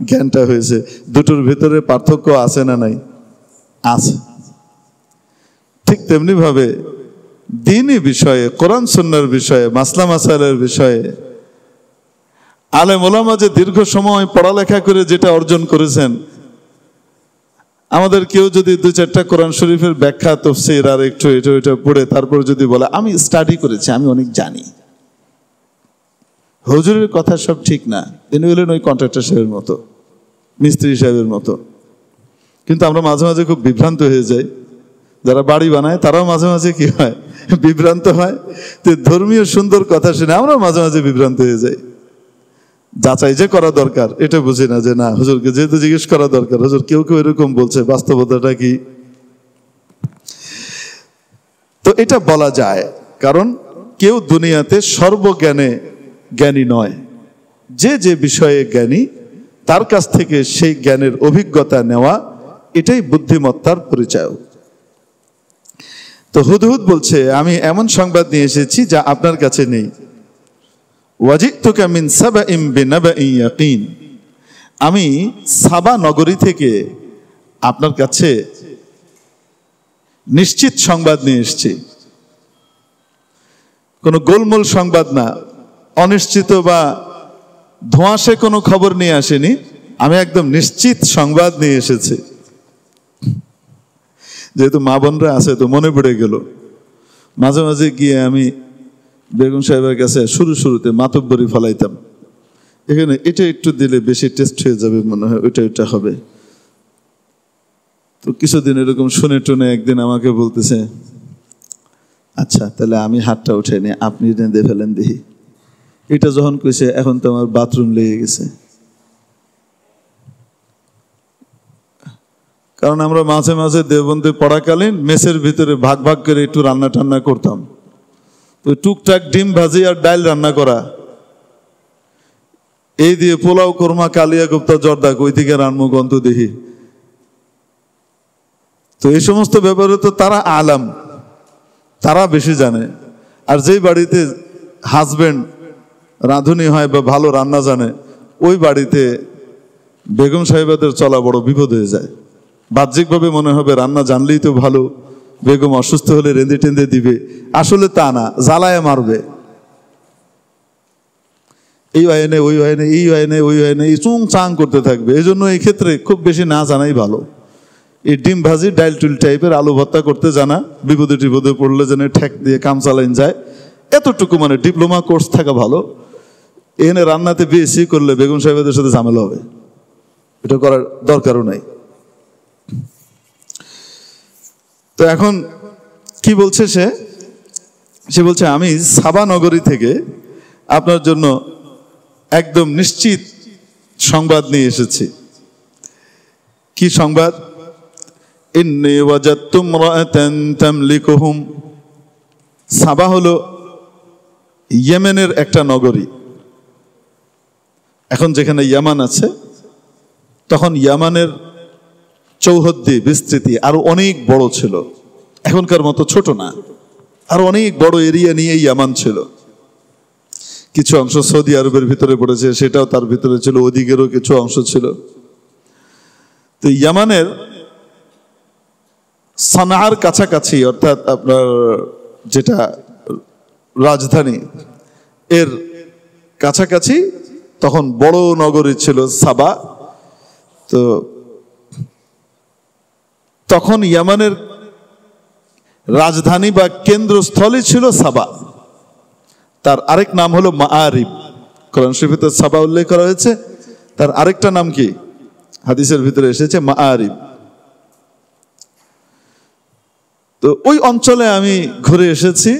জ্ঞানটা হয়েছে। দুটোর ভিতরে পার্থক্য আছে না নাই? আছে। ঠিক তেমনি ভাবে দ্বীনি বিষয়ে, কোরআন সুন্নাহর বিষয়ে, মাসলা মাসাইলের বিষয়ে আলেম ওলামা যে দীর্ঘ সময় পড়ালেখা করে যেটা অর্জন করেছেন, আমাদের কেউ যদি 2-4টা কোরআন শরীফের ব্যাখ্যা তাফসীর আর একটু এটা ওইটা পড়ে তারপর যদি বলে আমি স্টাডি করেছি, আমি অনেক জানি, হুজুরের কথা সব ঠিক না। তিনি হলেন ওই কন্ট্রাক্টর সাহেবের মতো, মিস্ত্রি সাহেবের মতো। কিন্তু আমরা মাঝে মাঝে খুব বিভ্রান্ত হয়ে যাই। যারা বাড়ি বানায় তারাও মাঝে মাঝে কি হয়, বিভ্রান্ত হয়। তো ধর্মীয় সুন্দর কথা শুনে আমরাও মাঝে মাঝে বিভ্রান্ত হয়ে যাই। যাচাই যে করা দরকার এটা বুঝি না, যে না হুজুরকে যেহেতু জিজ্ঞেস করা দরকার, হুজুর কেউ কেউ এরকম বলছে, বাস্তবতাটা কি। তো এটা বলা যায়, কারণ কেউ দুনিয়াতে সর্বজ্ঞানে জ্ঞানী নয়। যে যে বিষয়ে জ্ঞানী তার কাছ থেকে সেই জ্ঞানের অভিজ্ঞতা নেওয়া, এটাই বুদ্ধিমত্তার পরিচয়। তো হুদহুদ বলছে আমি এমন সংবাদ নিয়ে এসেছি যা আপনার কাছে নেই। ওয়াজিতুকা মিন সাবাইন বিনাবাইন ইয়াকিন, আমি সাবা নগরী থেকে আপনার কাছে নিশ্চিত সংবাদ নিয়ে এসেছি। কোনো গোলমোল সংবাদ না, অনিশ্চিত বা ধোঁয়াশে কোনো খবর নিয়ে আসেনি, আমি একদম নিশ্চিত সংবাদ নিয়ে এসেছি। যেহেতু মা বোনরা আছে তো মনে পড়ে গেল, মাঝে মাঝে গিয়ে আমি বেগম সাহেবের কাছে শুরুতে মাতব্বরি ফলাইতাম, এখানে এটা একটু দিলে বেশি টেস্ট হয়ে যাবে মনে হয়, ওইটা হবে। তো কিছুদিন এরকম শুনে টুনে একদিন আমাকে বলতেছে, আচ্ছা তাহলে আমি হাতটা উঠে নি, আপনি রেঁধে ফেলেন দেখি। এটা যখন কইছে এখন তো আমার বাথরুম লেগে গেছে। কারণ আমরা মাঝে মাঝে দেওবন্দে পড়াকালীন মেসের ভিতরে ভাগ ভাগ করে একটু রান্না টান্না করতাম। তো টুকটাক ডিম ভাজি আর ডাল রান্না করা, এই দিয়ে পোলাও কোরমা কালিয়া গুপ্তা জর্দা কই থেকে রান্না গন্ত দেখি। তো এই সমস্ত ব্যাপারে তো তারা আলাম, তারা বেশি জানে। আর যেই বাড়িতে হাজবেন্ড রাঁধুনি হয় বা ভালো রান্না জানে, ওই বাড়িতে বেগম সাহেবাদের চলা বড় বিপদ হয়ে যায়। বাহ্যিকভাবে মনে হবে রান্না জানলেই তো ভালো, বেগম অসুস্থ হলে রেঁধে টেঁধে দিবে, আসলে তা না, জ্বালায় মারবে। এই আইনে ওই আইনে, এই আইনে ওই আইনে, এই চুং চাং করতে থাকবে। এই জন্য এই ক্ষেত্রে খুব বেশি না জানাই ভালো। এই ডিম ভাজি ডাইল টুল টাইপের আলু ভর্তা করতে জানা, বিপদে টিপদে পড়লে যেন ঠেক দিয়ে কাম চালাইন যায়, এতটুকু মানে ডিপ্লোমা কোর্স থাকা ভালো। এখানে রান্নাতে বিএসসি করলে বেগম সাহেবদের সাথে ঝামেলা হবে, এটা করার দরকারও নাই। তো এখন কি বলছে সে বলছে আমি সাবা নগরী থেকে আপনার জন্য একদম নিশ্চিত সংবাদ নিয়ে এসেছি। কি সংবাদ? ইন্নী ওয়াজাদতু ইমরাআতান তামলিকুহুম। সাবা হলো ইয়েমেনের একটা নগরী। এখন যেখানে ইয়ামান আছে, তখন ইয়ামানের চৌহদ্দি বিস্তৃতি আরো অনেক বড় ছিল, এখনকার মতো ছোট না, আর অনেক বড় এরিয়া নিয়ে ইয়ামান ছিল। কিছু অংশ সৌদি আরবের ভিতরে পড়েছে, সেটাও তার ভিতরে ছিল, ওদিকেরও কিছু অংশ ছিল। তো ইয়ামানের সানার কাছাকাছি, অর্থাৎ আপনার যেটা রাজধানী, এর কাছাকাছি তখন বড় নগরী ছিল সাবা। তো তখন ইয়ামানের রাজধানী বা কেন্দ্রস্থলই ছিল সাবা। তার আরেক নাম হলো মাআরিব। কোরআন শরীফে সাবা উল্লেখ করা হয়েছে, তার আরেকটা নাম কি হাদিসের ভিতরে এসেছে মাআরিব। তো ওই অঞ্চলে আমি ঘুরে এসেছি।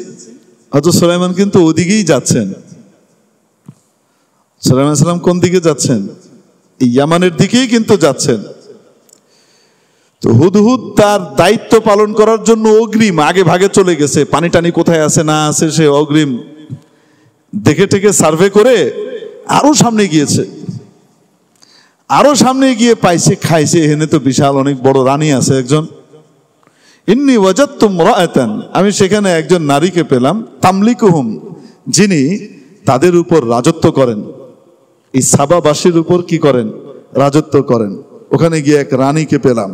হযরত সুলাইমান কিন্তু ওদিকেই যাচ্ছেন। সুলাইমান সাল্লাম কোন দিকে যাচ্ছেন? ইয়ামানের দিকেই কিন্তু যাচ্ছেন। তো হুদহুদ তার দায়িত্ব পালন করার জন্য অগ্রিম আগে ভাগে চলে গেছে। পানি টানি কোথায় আছে না আছে সে অগ্রিম দেখে টেকে সার্ভে করে আরো সামনে গিয়েছে। আরো সামনে গিয়ে পাইছে খাইছে, এখানে তো বিশাল অনেক বড় রানী আছে একজন। ইন্নী ওয়াজাদতু ইমরাআতান, আমি সেখানে একজন নারীকে পেলাম, তামলিকুহুম, যিনি তাদের উপর রাজত্ব করেন। এই সাবাবাসীর উপর কি করেন? রাজত্ব করেন। ওখানে গিয়ে এক রানীকে পেলাম।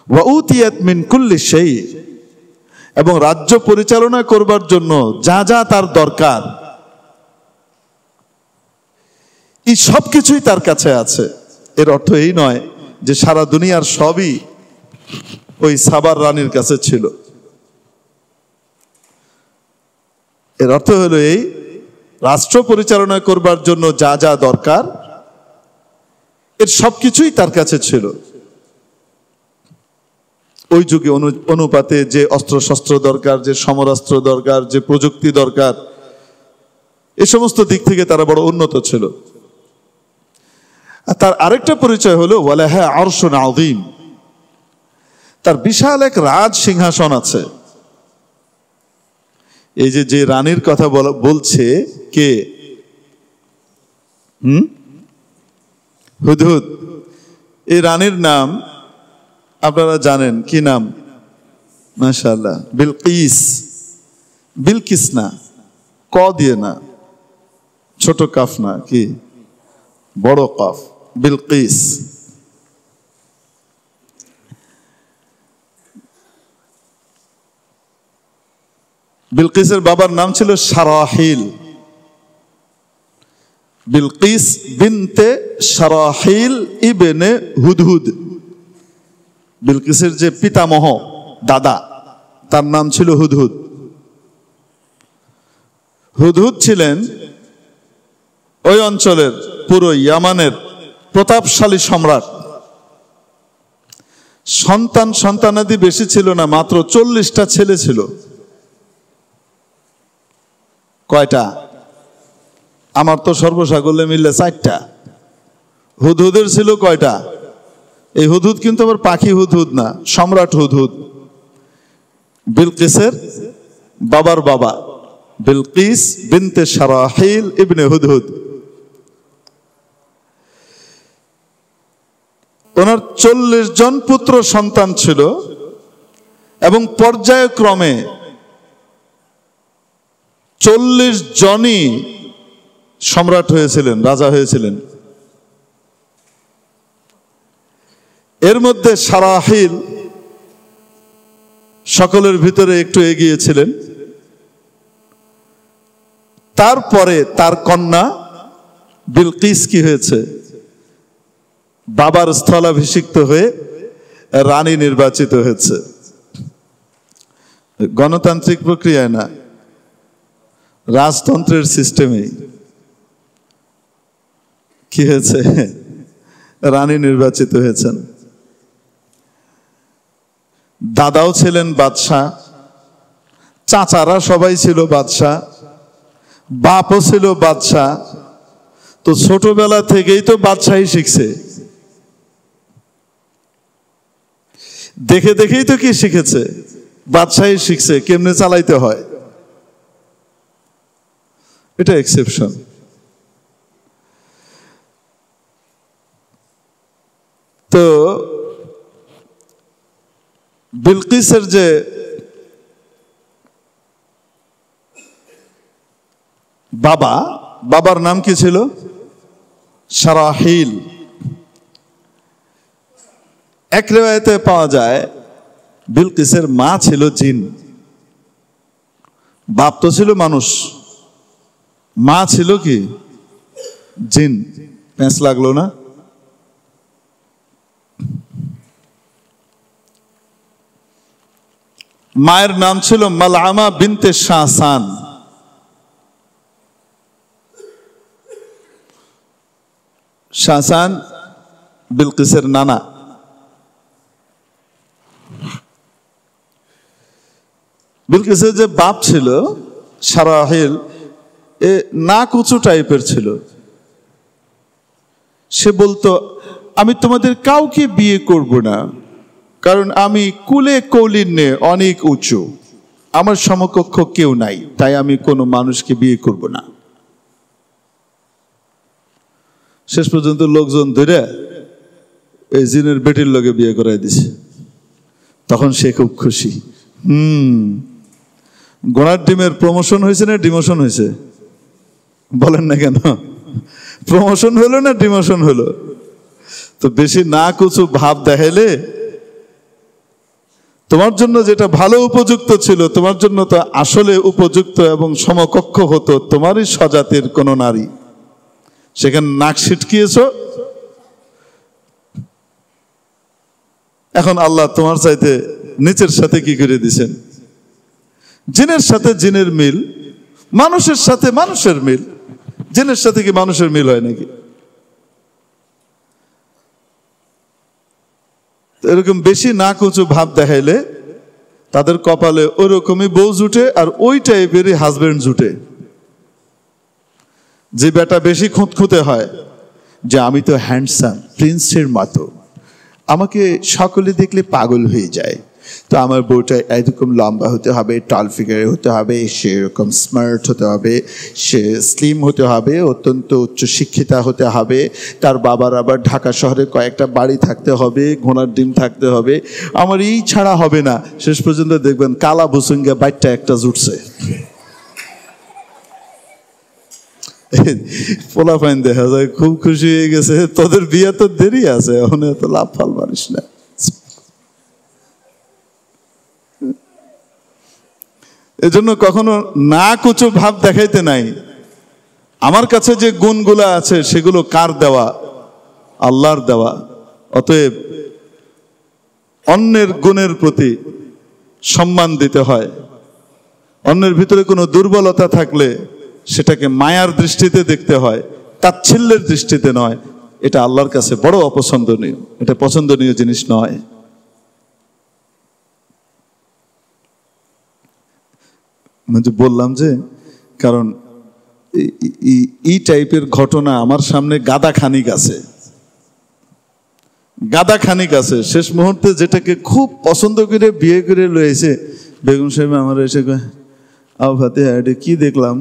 ওয়া উতিয়াত মিন কুল্লি শাই, এবং রাজ্য পরিচালনা করবার জন্য যা যা তার দরকার এই সব কিছুই তার কাছে আছে। এর অর্থ এই নয় যে সারা দুনিয়ার সবই ওই সাবার রানীর কাছে ছিল। এর অর্থ হলো এই, রাষ্ট্র পরিচালনা করবার জন্য যা যা দরকার এর সবকিছুই তার কাছে ছিল। ওই যুগে অনুপাতে যে অস্ত্রশস্ত্র দরকার, যে সমরাস্ত্র দরকার, যে প্রযুক্তি দরকার, এই সমস্ত দিক থেকে তারা বড় উন্নত ছিল। আর তার আরেকটা পরিচয় হলো ওয়ালাহা আরশুন আযীম, তার বিশাল এক রাজ সিংহাসন আছে। এই যে রানীর কথা বলছে কে? হুদহুদ। এই রানীর নাম আপনারা জানেন, কি নাম? মাশাআল্লাহ, বিলকিস। বিলকিস না, ক দিয়ে না, ছোট কাফ না, কি বড় কাফ, বিলকিস। বিলকিসের বাবার নাম ছিল সারাহিল। বিলকিস বিনতে সারাহিল ইবনে হুদহুদ। বিলকিসের যে পিতামহ, দাদা, তার নাম ছিল হুদহুদ। হুদহুদ ছিলেন ওই অঞ্চলের, পুরো ইয়ামানের প্রতাপশালী সম্রাট। সন্তানাদি বেশি ছিল না, মাত্র 40টা ছেলে ছিল। কয়টা? আমার তো সর্বসাগরে মিললে 4টা। হুদহুদের ছিল কয়টা? এই হুদহুদ কিন্তু আবার পাখি হুদহুদ না, সম্রাট হুদহুদ। বিলকিসের বাবার বাবা বিলকিস বিনতে সারাহিল ইবনে হুদহুদ। ওনার 40 জন পুত্র সন্তান ছিল এবং পর্যায়ক্রমে 40 জনই সম্রাট হয়েছিলেন, রাজা হয়েছিলেন। এর মধ্যে সারাহিল সকলের ভিতরে একটু এগিয়েছিলেন। তারপরে তার কন্যা বিলকিস কি হয়েছে? বাবার স্থলাভিষিক্ত হয়ে রানী নির্বাচিত হয়েছে। গণতান্ত্রিক প্রক্রিয়ায় না, রাজতন্ত্রের সিস্টেমে কি হয়েছে? রানী নির্বাচিত হয়েছেন। দাদাও ছিলেন বাদশাহ, চাচারা সবাই ছিল বাদশাহ, বাপও ছিল বাদশাহ। তো ছোটবেলা থেকেই তো বাদশাহী শিখছে। দেখে দেখেই তো কি শিখেছে? বাদশাহী শিখছে, কেমনে চালাইতে হয়। এটা এক্সেপশন। তো বিলকিসের যে বাবার নাম কি ছিল? সারাহিল। এক রিওয়ায়াতে পাওয়া যায় বিলকিসের মা ছিল জিন, বাপ তো ছিল মানুষ। মা ছিল কি জিন। প্যাঁচ লাগলো না? মায়ের নাম ছিল মালআমা বিনতে শাহসান। শাহসান বিলকিসের নানা। বিলকিসের যে বাপ ছিল সারাহিল, এ নাক উঁচু টাইপের ছিল। সে বলতো, আমি তোমাদের কাউকে বিয়ে করব না, কারণ আমি কুলে কৌলিন্যে অনেক উঁচু, আমার সমকক্ষ কেউ নাই, তাই আমি কোনো মানুষকে বিয়ে করব না। শেষ পর্যন্ত লোকজন ধরে এই জিনের বেটির লগে বিয়ে করাই দিছে। তখন সে খুব খুশি। গোড়ার ডিমের প্রমোশন হয়েছে না ডিমোশন হয়েছে? বলেন না কেন? প্রমোশন হলো না ডিমোশন হলো? তো বেশি না কিছু ভাব দেখাইলে তোমার জন্য যেটা ভালো উপযুক্ত ছিল, তোমার জন্য তো আসলে উপযুক্ত এবং সমকক্ষ হতো তোমারই স্বজাতির কোন নারী, সেখানে নাক ছিটকিয়েছ। এখন আল্লাহ তোমার চাইতে নিচের সাথে কি করে দিছেন? জিনের সাথে জিনের মিল, মানুষের সাথে মানুষের মিল। জিনের সাথে কি মানুষের মিল হয় নাকি? এরকম বেশি নাক উঁচু ভাব দেখাইলে তাদের কপালে ওরকমই বউ জুটে, আর ওই টাইপেরই হাজবেন্ড জুটে। যে বেটা বেশি খুঁতখুঁতে হয় যে আমি তো হ্যান্ডসাম প্রিন্সের মতো, আমাকে সকলে দেখলে পাগল হয়ে যায়, তো আমার বউটা এরকম লম্বা হতে হবে, টল ফিগারে হতে হবে, সে এরকম স্মার্ট হতে হবে, সে স্লিম হতে হবে, অত্যন্ত উচ্চ শিক্ষিতা হতে হবে, তার বাবার আবার ঢাকা শহরে কয়েকটা বাড়ি থাকতে হবে, ঘোড়ার ডিম থাকতে হবে, আমার এই ছাড়া হবে না। শেষ পর্যন্ত দেখবেন কালা ভুসুঙ্গা বাইটটা একটা জুটছে। পোলাপাইন দেখা যায় খুব খুশি হয়ে গেছে, তোদের বিয়ে তো দেরি আছে, এখন এত লাভ ফাল মারিস না। এজন্য কখনো নাক উঁচু ভাব দেখাইতে নাই। আমার কাছে যে গুণগুলা আছে সেগুলো কার দেওয়া? আল্লাহর দেওয়া। অতএব অন্যের গুণের প্রতি সম্মান দিতে হয়। অন্যের ভিতরে কোনো দুর্বলতা থাকলে সেটাকে মায়ার দৃষ্টিতে দেখতে হয়, তাচ্ছিল্যের দৃষ্টিতে নয়। এটা আল্লাহর কাছে বড় অপছন্দনীয়, এটা পছন্দনীয় জিনিস নয়। বললাম যে কারণ এই টাইপের ঘটনা আমার সামনে গাদা খানিক আছে, গাদা খানিক আছে। শেষ মুহূর্তে যেটাকে খুব পছন্দ করে বিয়ে করে লয়েছে, বেগম সাহেব আমার এসে আও ভাতে এটা কি দেখলাম,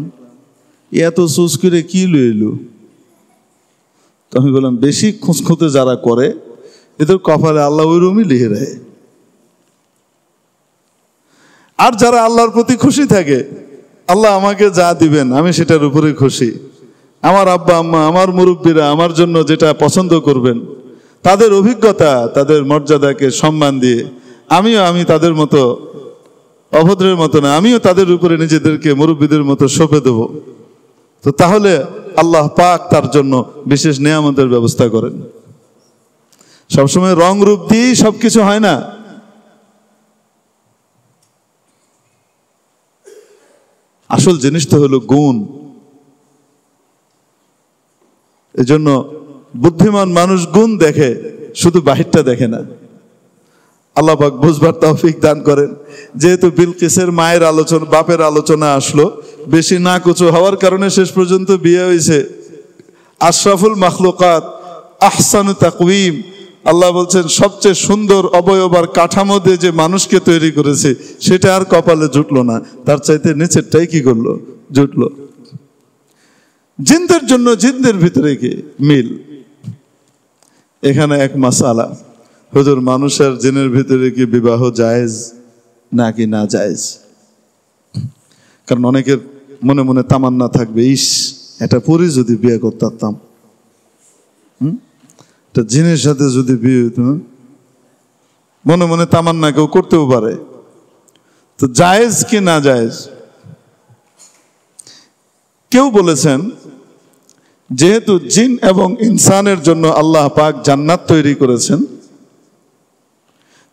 এত সুস করে কি লইলো? তো আমি বললাম বেশি খুঁজখুঁতে যারা করে এদের কপালে আল্লাহ ওই রুমই লিখে দেয়। আর যারা আল্লাহর প্রতি খুশি থাকে, আল্লাহ আমাকে যা দিবেন আমি সেটার উপরে খুশি, আমার আব্বা আম্মা আমার মুরব্বীরা আমার জন্য যেটা পছন্দ করবেন, তাদের অভিজ্ঞতা তাদের মর্যাদাকে সম্মান দিয়ে আমি তাদের মতো অভদ্রের মতো না, আমিও তাদের উপরে নিজেদেরকে মুরব্বীদের মতো সঁপে দেব। তো তাহলে আল্লাহ পাক তার জন্য বিশেষ নিয়ামতের ব্যবস্থা করেন। সবসময় রং রূপ দিয়েই সবকিছু হয় না। আসল জিনিস তো হলো গুণ। এজন্য বুদ্ধিমান মানুষ গুণ দেখে, শুধু বাহিরটা দেখে না। আল্লাহ পাক বুঝবার তৌফিক দান করেন। যেহেতু বিলকিসের মায়ের আলোচনা, বাপের আলোচনা আসলো, বেশি নাক উঁচু হওয়ার কারণে শেষ পর্যন্ত বিয়ে হয়েছে। আশরাফুল মাখলুকাত, আহসানু তাকওয়িম, আল্লাহ বলছেন সবচেয়ে সুন্দর অবয়ব আর কাঠামো দিয়ে যে মানুষকে তৈরি করেছে সেটা আর কপালে জুটলো না, তার চাইতে নিচেরটাই কি করলো? জুটলো। জিনদের জন্য জিনদের ভিতরে কি মিল? এখানে এক মাসালা, হুজুর মানুষের জিনের ভিতরে কি বিবাহ জায়েজ নাকি না জায়েজ? কারণ অনেকের মনে মনে তামান্না থাকবে, ইস এটা পরে যদি বিয়ে করতাম, জিনের সাথে যদি বিয়ে হইত, মনে মনে তামান্না কেউ করতেও পারে। তো জায়েজ কি না জায়েজ? কেউ বলেছেন যেহেতু জিন এবং ইনসানের জন্য আল্লাহ পাক জান্নাত তৈরি করেছেন,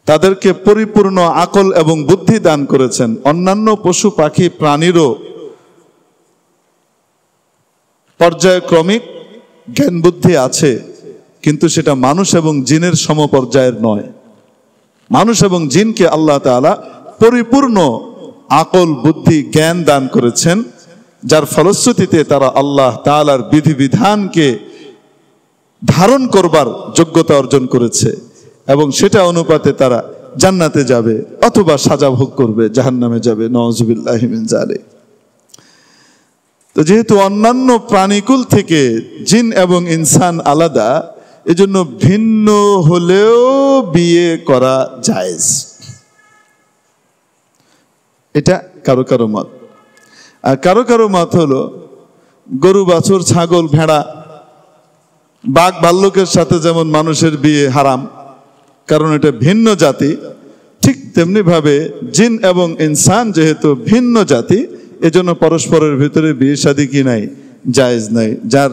তাদেরকে পরিপূর্ণ আকল এবং বুদ্ধি দান করেছেন, অন্যান্য পশু পাখি প্রাণীরও পর্যায়ক্রমিক জ্ঞান বুদ্ধি আছে, কিন্তু সেটা মানুষ এবং জিনের সমপর্যায়ের নয়। মানুষ এবং জিনকে আল্লাহ তাআলা পরিপূর্ণ আকল বুদ্ধি জ্ঞান দান করেছেন, যার ফলশ্রুতিতে তারা আল্লাহ তাআলার বিধিবিধানকে ধারণ করবার যোগ্যতা অর্জন করেছে এবং সেটা অনুপাতে তারা জান্নাতে যাবে অথবা সাজা ভোগ করবে, জাহান্নামে যাবে। নাউযুবিল্লাহি মিন যালিক। তো যেহেতু অন্যান্য প্রাণীকুল থেকে জিন এবং ইনসান আলাদা, এজন্য ভিন্ন হলেও বিয়ে করা জায়েজ। এটা কারো কারো মত। আর কারো কারো মত হলো গরু বাছুর ছাগল ভেড়া বাঘ ভাল্লুকের সাথে যেমন মানুষের বিয়ে হারাম, কারণ এটা ভিন্ন জাতি, ঠিক তেমনি ভাবে জিন এবং ইনসান যেহেতু ভিন্ন জাতি, এজন্য পরস্পরের ভিতরে বিয়ে শাদী কি নাই, জায়েজ নাই। যার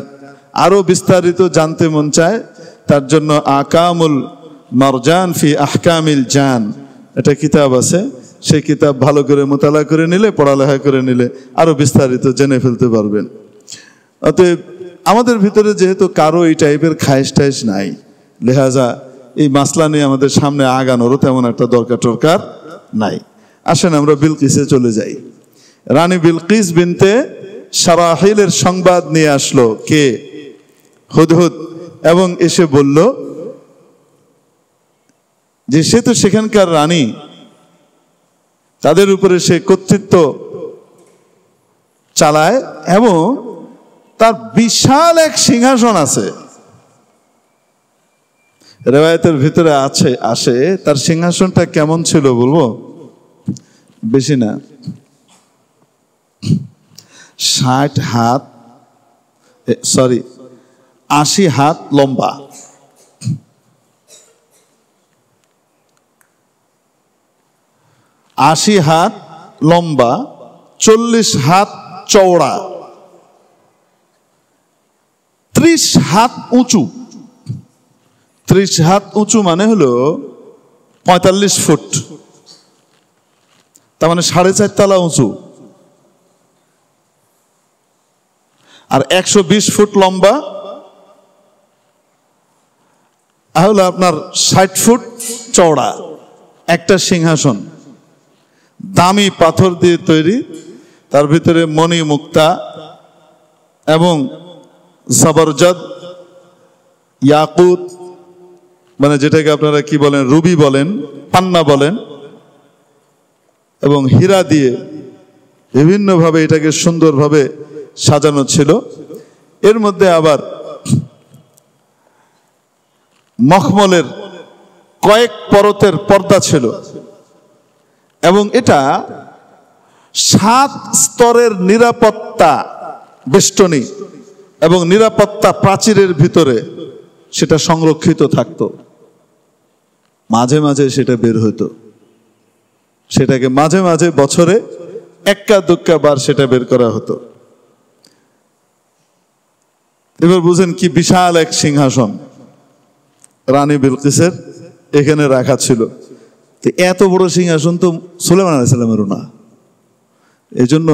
আরো বিস্তারিত জানতে মন চায় তার জন্য আকামুল মারজান ফি আহকামিল জান একটা কিতাব আছে, সেই কিতাব ভালো করে মোতালা করে নিলে, পড়ালেখা করে নিলে আরো বিস্তারিত জেনে ফেলতে পারবেন। অতএব আমাদের ভিতরে যেহেতু কারো এই টাইপের খায়েশ টায়েশ নাই, লেহাজা এই মাসলা নিয়ে আমাদের সামনে আগানোরও তেমন একটা দরকার নাই। আসেন আমরা বিলকিসে চলে যাই। রানী বিলকিস বিনতে সারাহিলের সংবাদ নিয়ে আসলো কে? হুদহুদ। এবং এসে বলল যে সে তো সেখানকার রানী, তাদের উপরে সে কর্তৃত্ব চালায় এবং তার বিশাল এক সিংহাসন আছে। রেওয়ায়েতের ভিতরে আসে তার সিংহাসনটা কেমন ছিল বলবো? বেশি না, 80 হাত লম্বা, 80 হাত লম্বা, 40 হাত চওড়া, 30 হাত উঁচু। 30 হাত উঁচু মানে হলো 45 ফুট, তার মানে 4.5 তলা উঁচু। আর 120 ফুট লম্বা হলো আপনার 60 ফুট চওড়া একটা সিংহাসন, দামি পাথর দিয়ে তৈরি, তার ভিতরে মণি মুক্তা এবং জবরজদ ইয়াকুত, মানে যেটাকে আপনারা কি বলেন, রুবি বলেন, পান্না বলেন, এবং হীরা দিয়ে বিভিন্নভাবে এটাকে সুন্দরভাবে সাজানো ছিল। এর মধ্যে আবার মখমলের কয়েক পরতের পর্দা ছিল এবং এটা 7 স্তরের নিরাপত্তা বেষ্টনী এবং নিরাপত্তা প্রাচীরের ভিতরে সেটা সংরক্ষিত থাকতো। মাঝে মাঝে সেটা বের হতো, সেটাকে মাঝে মাঝে বছরে এক্কা দুক্কা বার সেটা বের করা হতো। এবার বুঝেন কি বিশাল এক সিংহাসন রানী বিলকিসের এখানে রাখা ছিল। এত বড় সিংহাসন তো সুলাইমান আলাইহিস সালামেরও না, এজন্য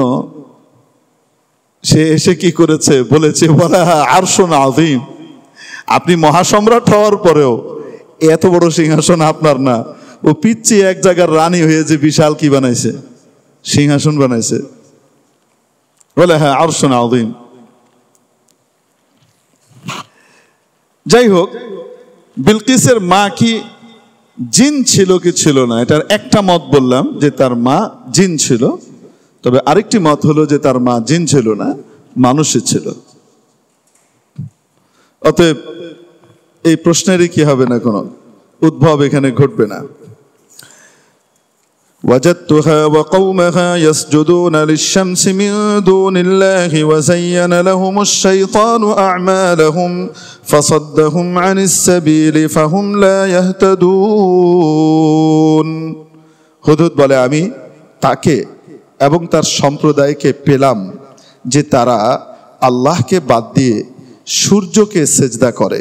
সে এসে কি করেছে, বলেছে বলা আরশুন আযীম, আপনি মহাসম্রাট হওয়ার পরেও এত বড় সিংহাসন আপনার না। ও পিচ্ছি এক জায়গার রানী হয়ে যে বিশাল কি বানাইছে, সিংহাসন বানাইছে। বলে হ্যাঁ আরশুন আযীম। যাই হোক, বিলকিসের মা কি জিন ছিল কি ছিল না, এটার একটা মত বললাম যে তার মা জিন ছিল, তবে আরেকটি মত হলো যে তার মা জিন ছিল না, মানুষই ছিল। অতএব এই প্রশ্নেরই কি হবে না, কোনো উদ্ভব এখানে ঘটবে না। وجدتها وقومها يسجدون للشمس من دون الله وزين لهم الشيطان أعمالهم فصدهم عن السبيل فهم لا يهتدون। হুদহুদ বলে আমি তাকে এবং তার সম্প্রদায়কে পেলাম যে তারা আল্লাহকে বাদ দিয়ে সূর্যকে সেজদা করে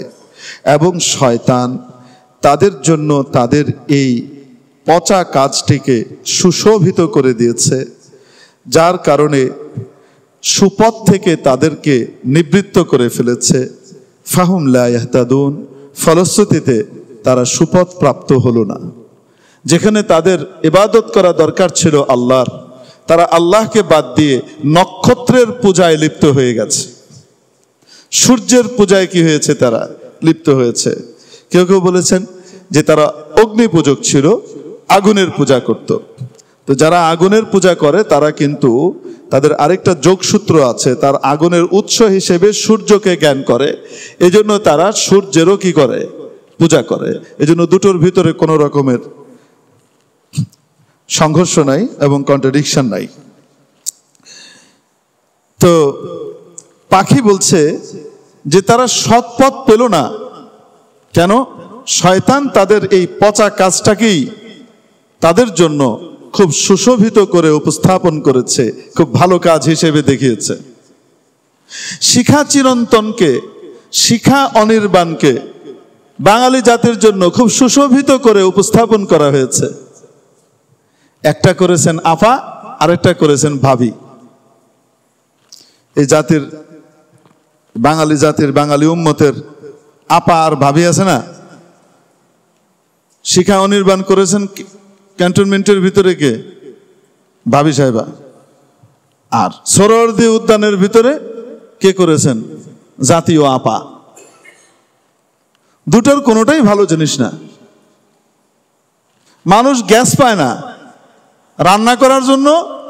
এবং শয়তান তাদের জন্য তাদের এই পচা কাজটিকে সুশোভিত করে দিয়েছে, যার কারণে সুপথ থেকে তাদেরকে নিবৃত্ত করে ফেলেছে। ফাহুম লা ইয়াহতাদুন, ফলশ্রুতিতে তারা সুপথ প্রাপ্ত হলো না। যেখানে তাদের ইবাদত করা দরকার ছিল আল্লাহর, তারা আল্লাহকে বাদ দিয়ে নক্ষত্রের পূজায় লিপ্ত হয়ে গেছে, সূর্যের পূজায় কি হয়েছে, তারা লিপ্ত হয়েছে। কেউ কেউ বলেছেন যে তারা অগ্নি পূজক ছিল, আগুনের পূজা করত। তো যারা আগুনের পূজা করে তারা কিন্তু তাদের আরেকটা যোগসূত্র আছে, তার আগুনের উৎস হিসেবে সূর্যকে জ্ঞান করে, এজন্য তারা সূর্যেরও কি করে, পূজা করে। এজন্য দুটোর ভিতরে কোনো রকমের সংঘর্ষ নাই এবং কন্ট্রাডিকশন নাই। তো পাখি বলছে যে তারা সৎপথ পেল না কেন? শয়তান তাদের এই পচা কাজটাকেই তাদের জন্য খুব সুশোভিত করে উপস্থাপন করেছে, খুব ভালো কাজ হিসেবে দেখিয়েছে। শিখা চিরন্তনকে, শিখা অনির্বাণকে বাঙালি জাতির জন্য খুব সুশোভিত করে উপস্থাপন করা হয়েছে। একটা করেছেন আপা, আরেকটা করেছেন ভাবি। এই জাতির, বাঙালি জাতির, বাঙালি উম্মতের আপা আর ভাবি আছে না? শিখা অনির্বাণ করেছেন ক্যান্টনমেন্টের ভিতরে কে? ভাবি সাহেবা। আর সোহরাওয়ার্দী উদ্যানের ভিতরে কে করেছেন? জাতীয় আপা। দুটোর কোনোটাই ভালো জিনিস না। মানুষ গ্যাস পায় না রান্না করার জন্য,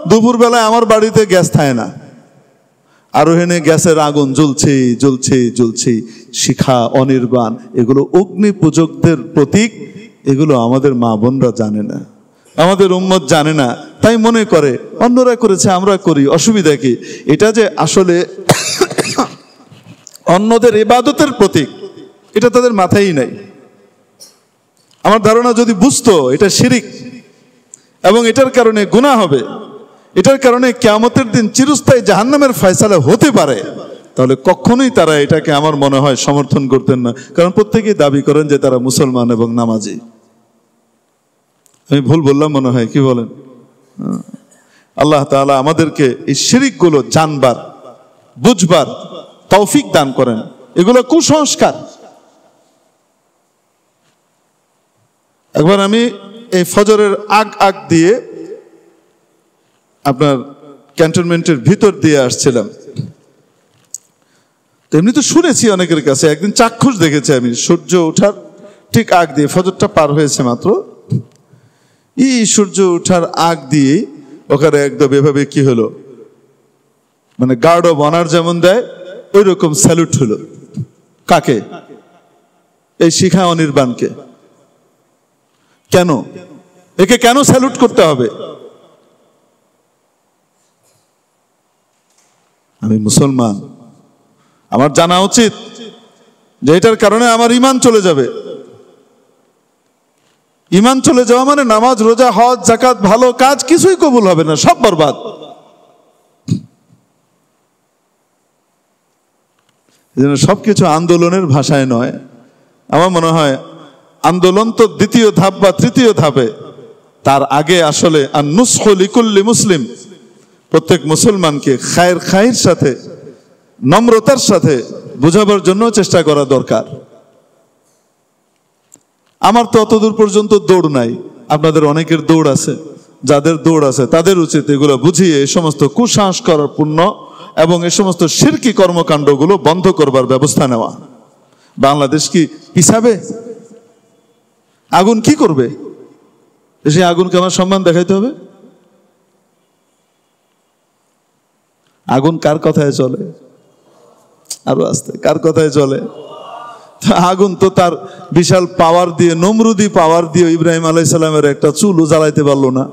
দুপুরবেলায় আমার বাড়িতে গ্যাস থাকে না, আর ওখানে গ্যাসের আগুন জ্বলছে জ্বলছে জ্বলছে। শিখা অনির্বাণ এগুলো অগ্নি পূজকদের প্রতীক, এগুলো আমাদের মা বোনরা জানে না, আমাদের উম্মত জানে না, তাই মনে করে অন্যরা করেছে আমরা করি, অসুবিধা কি? এটা যে আসলে অন্যদের ইবাদতের প্রতীক, এটা তাদের মাথায় নাই। আমার ধারণা যদি বুঝতো এটা শিরিক এবং এটার কারণে গুনাহ হবে, এটার কারণে কিয়ামতের দিন চিরস্থায়ী জাহান্নামের ফয়সালা হতে পারে, তাহলে কখনোই তারা এটাকে আমার মনে হয় সমর্থন করতেন না। কারণ প্রত্যেকেই দাবি করেন যে তারা মুসলমান এবং নামাজি। আমি ভুল বললাম মনে হয়, কি বলেন? আল্লাহ তাআলা আমাদেরকে এই শিরিকগুলো জানবার, বুঝবার তৌফিক দান করেন। এগুলো কুসংস্কার। একবার আমি এই ফজরের আগ দিয়ে আপনার ক্যান্টনমেন্টের ভিতর দিয়ে আসছিলাম। এমনি তো শুনেছি অনেকের কাছে, একদিন চাক্ষুষ দেখেছি আমি। সূর্য ওঠার ঠিক আগ দিয়ে, ফজরটা পার হয়েছে মাত্র, সূর্য ওঠার আগ দিয়ে ওখানে একদম এভাবে কি হলো, মানে গার্ড অব অনার যেমন দেয় ওই রকম স্যালুট হলো। কাকে? এই শিখা অনির্বাণকে। কেন? একে কেন স্যালুট করতে হবে? আমি মুসলমান, আমার জানা উচিত যে এটার কারণে আমার ঈমান চলে যাবে। ঈমান চলে যাওয়া মানে নামাজ, রোজা, হজ, যাকাত, ভালো কাজ কিছুই কবুল হবে না, সব বরবাদ। এজন্য সবকিছু আন্দোলনের ভাষায় নয়। আমার মনে হয় আন্দোলন তো দ্বিতীয় ধাপ বা তৃতীয় ধাপে, তার আগে আসলে আন-নুসহু লিকুল্লি মুসলিম, প্রত্যেক মুসলমানকে খায়ের সাথে, নম্রতার সাথে বোঝাবার জন্য চেষ্টা করা দরকার। আমার তো অতদূর পর্যন্ত দৌড় নাই, আপনাদের অনেকের দৌড় আছে। যাদের দৌড় আছে তাদের উচিত এগুলো বুঝিয়ে এই সমস্ত কুসংস্কারপূর্ণ এবং এই সমস্ত শিরকি কর্মকাণ্ডগুলো বন্ধ করবার ব্যবস্থা নেওয়া। বাংলাদেশ কি পিছাবে? আগুন কি করবে? সেই আগুনকে আমার সম্মান দেখাইতে হবে? আগুন কার কথায় চলে? আরো আস্তে, কার কথায় চলে? আগুন তো তার বিশাল পাওয়ার দিয়ে, নমরুদি পাওয়ার দিয়ে ইব্রাহিম আলাইহিস সালামের একটা চুলও জ্বালাইতে পারলো না।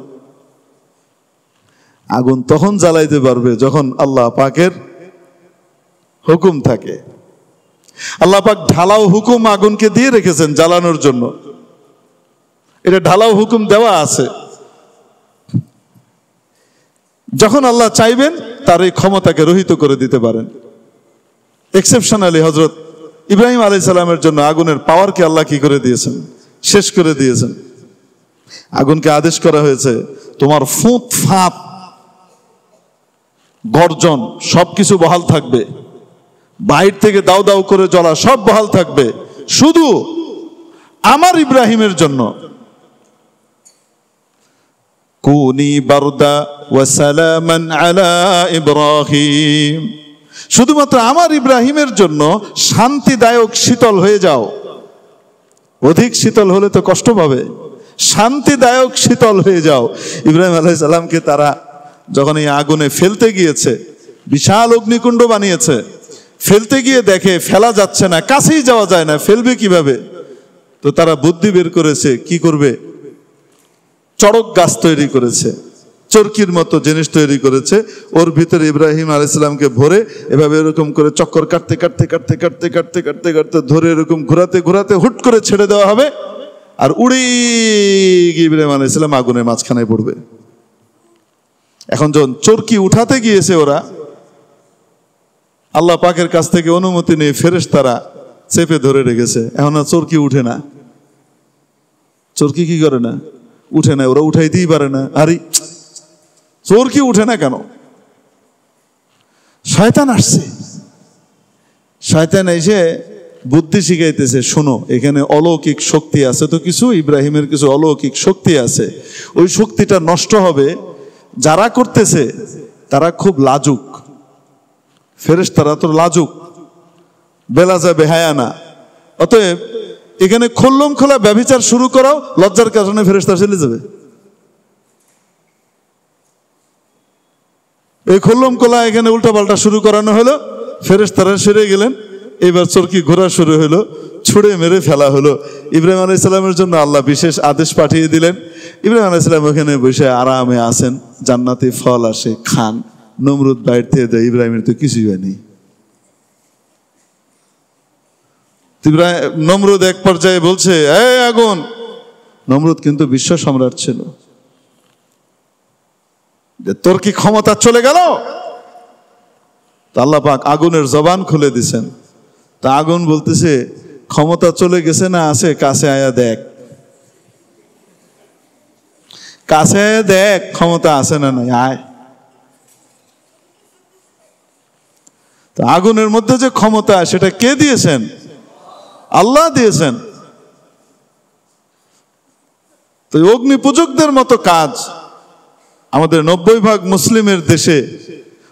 আগুন তখন জ্বালাইতে পারবে যখন আল্লাহ পাকের হুকুম থাকে। আল্লাহ পাক ঢালাও হুকুম আগুনকে দিয়ে রেখেছেন জ্বালানোর জন্য, এটা ঢালাও হুকুম দেওয়া আছে। যখন আল্লাহ চাইবেন তার এই ক্ষমতাকে রহিত করে দিতে পারেন। এক্সেপশনালি হযরত ইব্রাহিম আলাইহিস সালামের জন্য আগুনের পাওয়ারকে আল্লাহ কি করে দিয়েছেন? শেষ করে দিয়েছেন। আগুনকে আদেশ করা হয়েছে, তোমার ফুঁত ফাঁত গর্জন সবকিছু বহাল থাকবে, বাইর থেকে দাও দাও করে জ্বলা সব বহাল থাকবে, শুধু আমার ইব্রাহিমের জন্য কুনি বারদা ওয়া সালামান আলা ইব্রাহিম, শুধুমাত্র আমার ইব্রাহিমের জন্য শান্তিদায়ক শীতল হয়ে যাও। অধিক শীতল হলে তো কষ্ট পাবে, শান্তিদায়ক শীতল হয়ে যাও। ইব্রাহিম আলাইহিস সালামকে তারা যখন এই আগুনে ফেলতে গিয়েছে, বিশাল অগ্নিকুণ্ড বানিয়েছে, ফেলতে গিয়ে দেখে ফেলা যাচ্ছে না, কাছেই যাওয়া যায় না, ফেলবে কিভাবে? তো তারা বুদ্ধি বের করেছে, কি করবে? চড়ক গাছ তৈরি করেছে, চরকির মতো জিনিস তৈরি করেছে, ওর ভিতরে ইব্রাহিম আলাইহিস সালামকে ভরে এভাবে এরকম করে চক্কর কাটতে কাটতে কাটতে কাটতে কাটতে কাটতে কাটতে ধরে এরকম ঘোরাতে ঘোরাতে হুট করে ছেড়ে দেওয়া হবে, আর উড়ে গিয়ে ইব্রাহিম আলাইহিস সালাম আগুনের মাঝখানে পড়বে। এখন যখন চরকি উঠাতে গিয়েছে ওরা, আল্লাহ পাকের কাছ থেকে অনুমতি নিয়ে ফেরেশতারা চেপে ধরে রেখেছে, এখন আর চরকি উঠে না। চরকি কি করে না? উঠে না, ওরা উঠাইতেই পারে না। আরে চরকি উঠে না কেন? শয়তান আসছে, শয়তান এসে বুদ্ধি শিখাইতেছে, শোনো এখানে অলৌকিক শক্তি আছে তো কিছু, ইব্রাহিমের কিছু অলৌকিক শক্তি আছে, ওই শক্তিটা নষ্ট হবে। যারা করতেছে তারা খুব লাজুক, ফেরেশতারা তো লাজুক, বেলাজা বেহায়ানা, অতএব এখানে খোল্লম খোলা ব্যভিচার শুরু করাও, লজ্জার কারণে ফেরেশতা চলে যাবে। এই খোল্লম খোলা এখানে উল্টাপাল্টা শুরু করানো হলো, ফেরেশতারা সেরে গেলেন, এবার চরকি ঘোরা শুরু হলো, ছুঁড়ে মেরে ফেলা হলো। ইব্রাহিম আলাইহিস সালামের জন্য আল্লাহ বিশেষ আদেশ পাঠিয়ে দিলেন। ইব্রাহিম আলাইহিস সালাম ওখানে বসে আরামে আছেন, জান্নাতি ফল আসে খান। নমরুদ বাইর থেকে দেয়, ইব্রাহিমের তো কিছুই হয়নি। নমরুদ এক পর্যায়ে বলছে, এই আগুন। নমরুদ কিন্তু বিশ্ব সম্রাট ছিল, যে তোর কি ক্ষমতা চলে গেল? আল্লাহ পাক আগুনের জবান খুলে দিছেন। তা আগুন বলতেছে, ক্ষমতা চলে গেছে না আছে, কাছে আয়া দেখ, কাছে আয়া দেখ ক্ষমতা আছে না নাই, আয়। তো আগুনের মধ্যে যে ক্ষমতা, সেটা কে দিয়েছেন? আল্লাহ দিয়েছেন। তো অগ্নি পূজকদের মতো কাজ আমাদের 90% মুসলিমের দেশে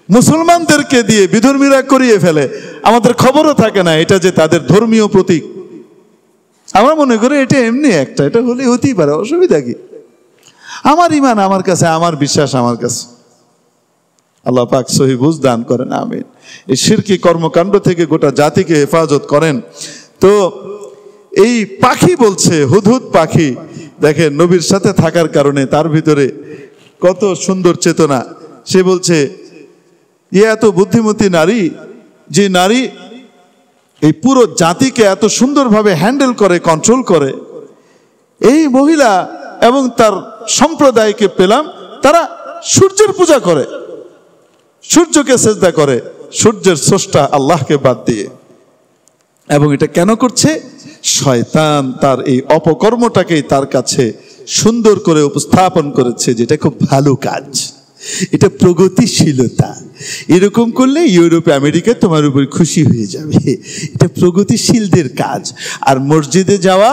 মুসলমানদেরকে দিয়ে বিধর্মীরা করিয়ে ফেলে, আমাদের খবরও থাকে না এটা যে তাদের ধর্মীয় প্রতীক। আমরা মনে করি এটা এমনি একটা, এটা হলে হতেই পারে, অসুবিধা কি? আমার ঈমান আমার কাছে, আমার বিশ্বাস আমার কাছে। আল্লাহ পাক সহি বুঝ দান করেন, আমিন। এই শিরকি কর্মকাণ্ড থেকে গোটা জাতিকে হেফাজত করেন। তো এই পাখি বলছে, হুদহুদ পাখি, দেখেন নবীর সাথে থাকার কারণে তার ভিতরে কত সুন্দর চেতনা। সে বলছে, এ এত বুদ্ধিমতী নারী, যে নারী এই পুরো জাতিকে এত সুন্দরভাবে হ্যান্ডেল করে, কন্ট্রোল করে, এই মহিলা এবং তার সম্প্রদায়কে পেলাম তারা সূর্যের পূজা করে, সূর্যকে সেজদা করে, সূর্যের স্রষ্টা আল্লাহকে বাদ দিয়ে। এবং এটা কেন করছে? শয়তান তার এই অপকর্মটাকেই তার কাছে সুন্দর করে উপস্থাপন করেছে, যেটা খুব ভালো কাজ, এটা প্রগতিশীলতা। এরকম করলে ইউরোপ আমেরিকা তোমার উপর খুশি হয়ে যাবে, এটা প্রগতিশীলদের কাজ। আর মসজিদে যাওয়া,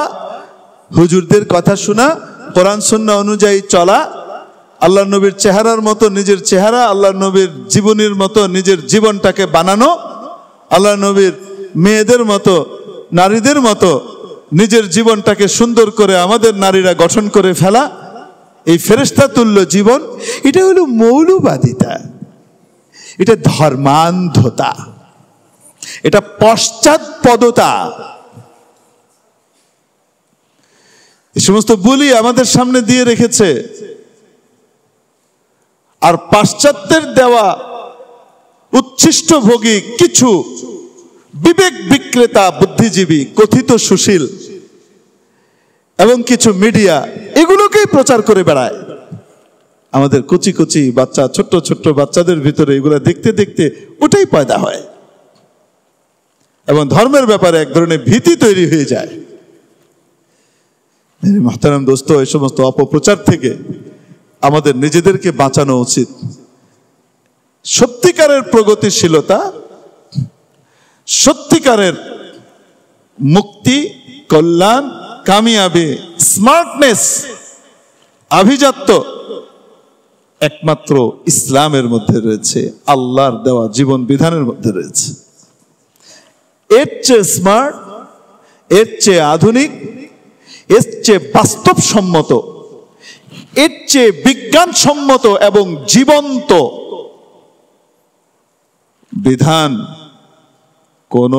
হুজুরদের কথা শোনা, কোরআন সুন্নাহ অনুযায়ী চলা, আল্লাহ নবীর চেহারার মতো নিজের চেহারা, আল্লাহ নবীর জীবনের মতো নিজের জীবনটাকে বানানো, আল্লাহ নবীর মেয়েদের মতো, নারীদের মতো নিজের জীবনটাকে সুন্দর করে আমাদের নারীরা গঠন করে ফেলা, এই ফেরেশতা তুল্য জীবন, এটা হলো মৌলবাদিতা, এটা ধর্মান্ধতা, এটা পশ্চাৎপদতা। এই সমস্ত বুলি আমাদের সামনে দিয়ে রেখেছে। আর পাশ্চাত্যের দেওয়া উচ্ছিষ্ট ভোগী কিছু বিবেক বিক্রেতা বুদ্ধিজীবী, কথিত সুশীল এবং কিছু মিডিয়া এগুলোকেই প্রচার করে বেড়ায়। আমাদের কচি কচি বাচ্চা, ছোট্ট ছোট্ট বাচ্চাদের ভিতরে এগুলো দেখতে দেখতে ওটাই পয়দা হয় এবং ধর্মের ব্যাপারে এক ধরনের ভীতি তৈরি হয়ে যায়। মুহতারাম দোস্ত, এই সমস্ত অপপ্রচার থেকে আমাদের নিজেদেরকে বাঁচানো উচিত। সত্যিকারের প্রগতিশীলতা, সত্যিকারের মুক্তি, কল্যাণ, কামিয়াবি, স্মার্টনেস, আভিজাত্য একমাত্র ইসলামের মধ্যে রয়েছে, আল্লাহর দেওয়া জীবন বিধানের মধ্যে রয়েছে। এর চেয়ে স্মার্ট, এর চেয়ে আধুনিক, এর চেয়ে বাস্তবসম্মত, এর চেয়ে বিজ্ঞানসম্মত এবং জীবন্ত বিধান কোন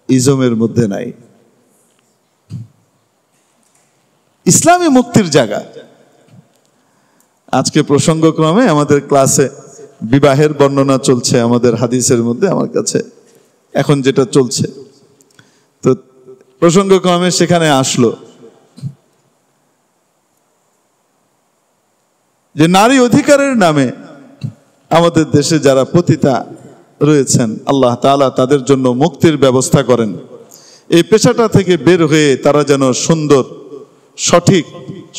ইজমের মধ্যে নাই। ইসলামী মুক্তির জায়গা। আজকে প্রসঙ্গক্রমে আমাদের ক্লাসে বিবাহের বর্ণনা চলছে আমাদের হাদিসের মধ্যে, আমার কাছে এখন যেটা চলছে, তো প্রসঙ্গক্রমে সেখানে আসলো যে নারী অধিকারের নামে আমাদের দেশে যারা পতিতা রয়েছেন, আল্লাহ তাআলা তাদের জন্য মুক্তির ব্যবস্থা করেন। এই পেশাটা থেকে বের হয়ে তারা যেন সুন্দর, সঠিক,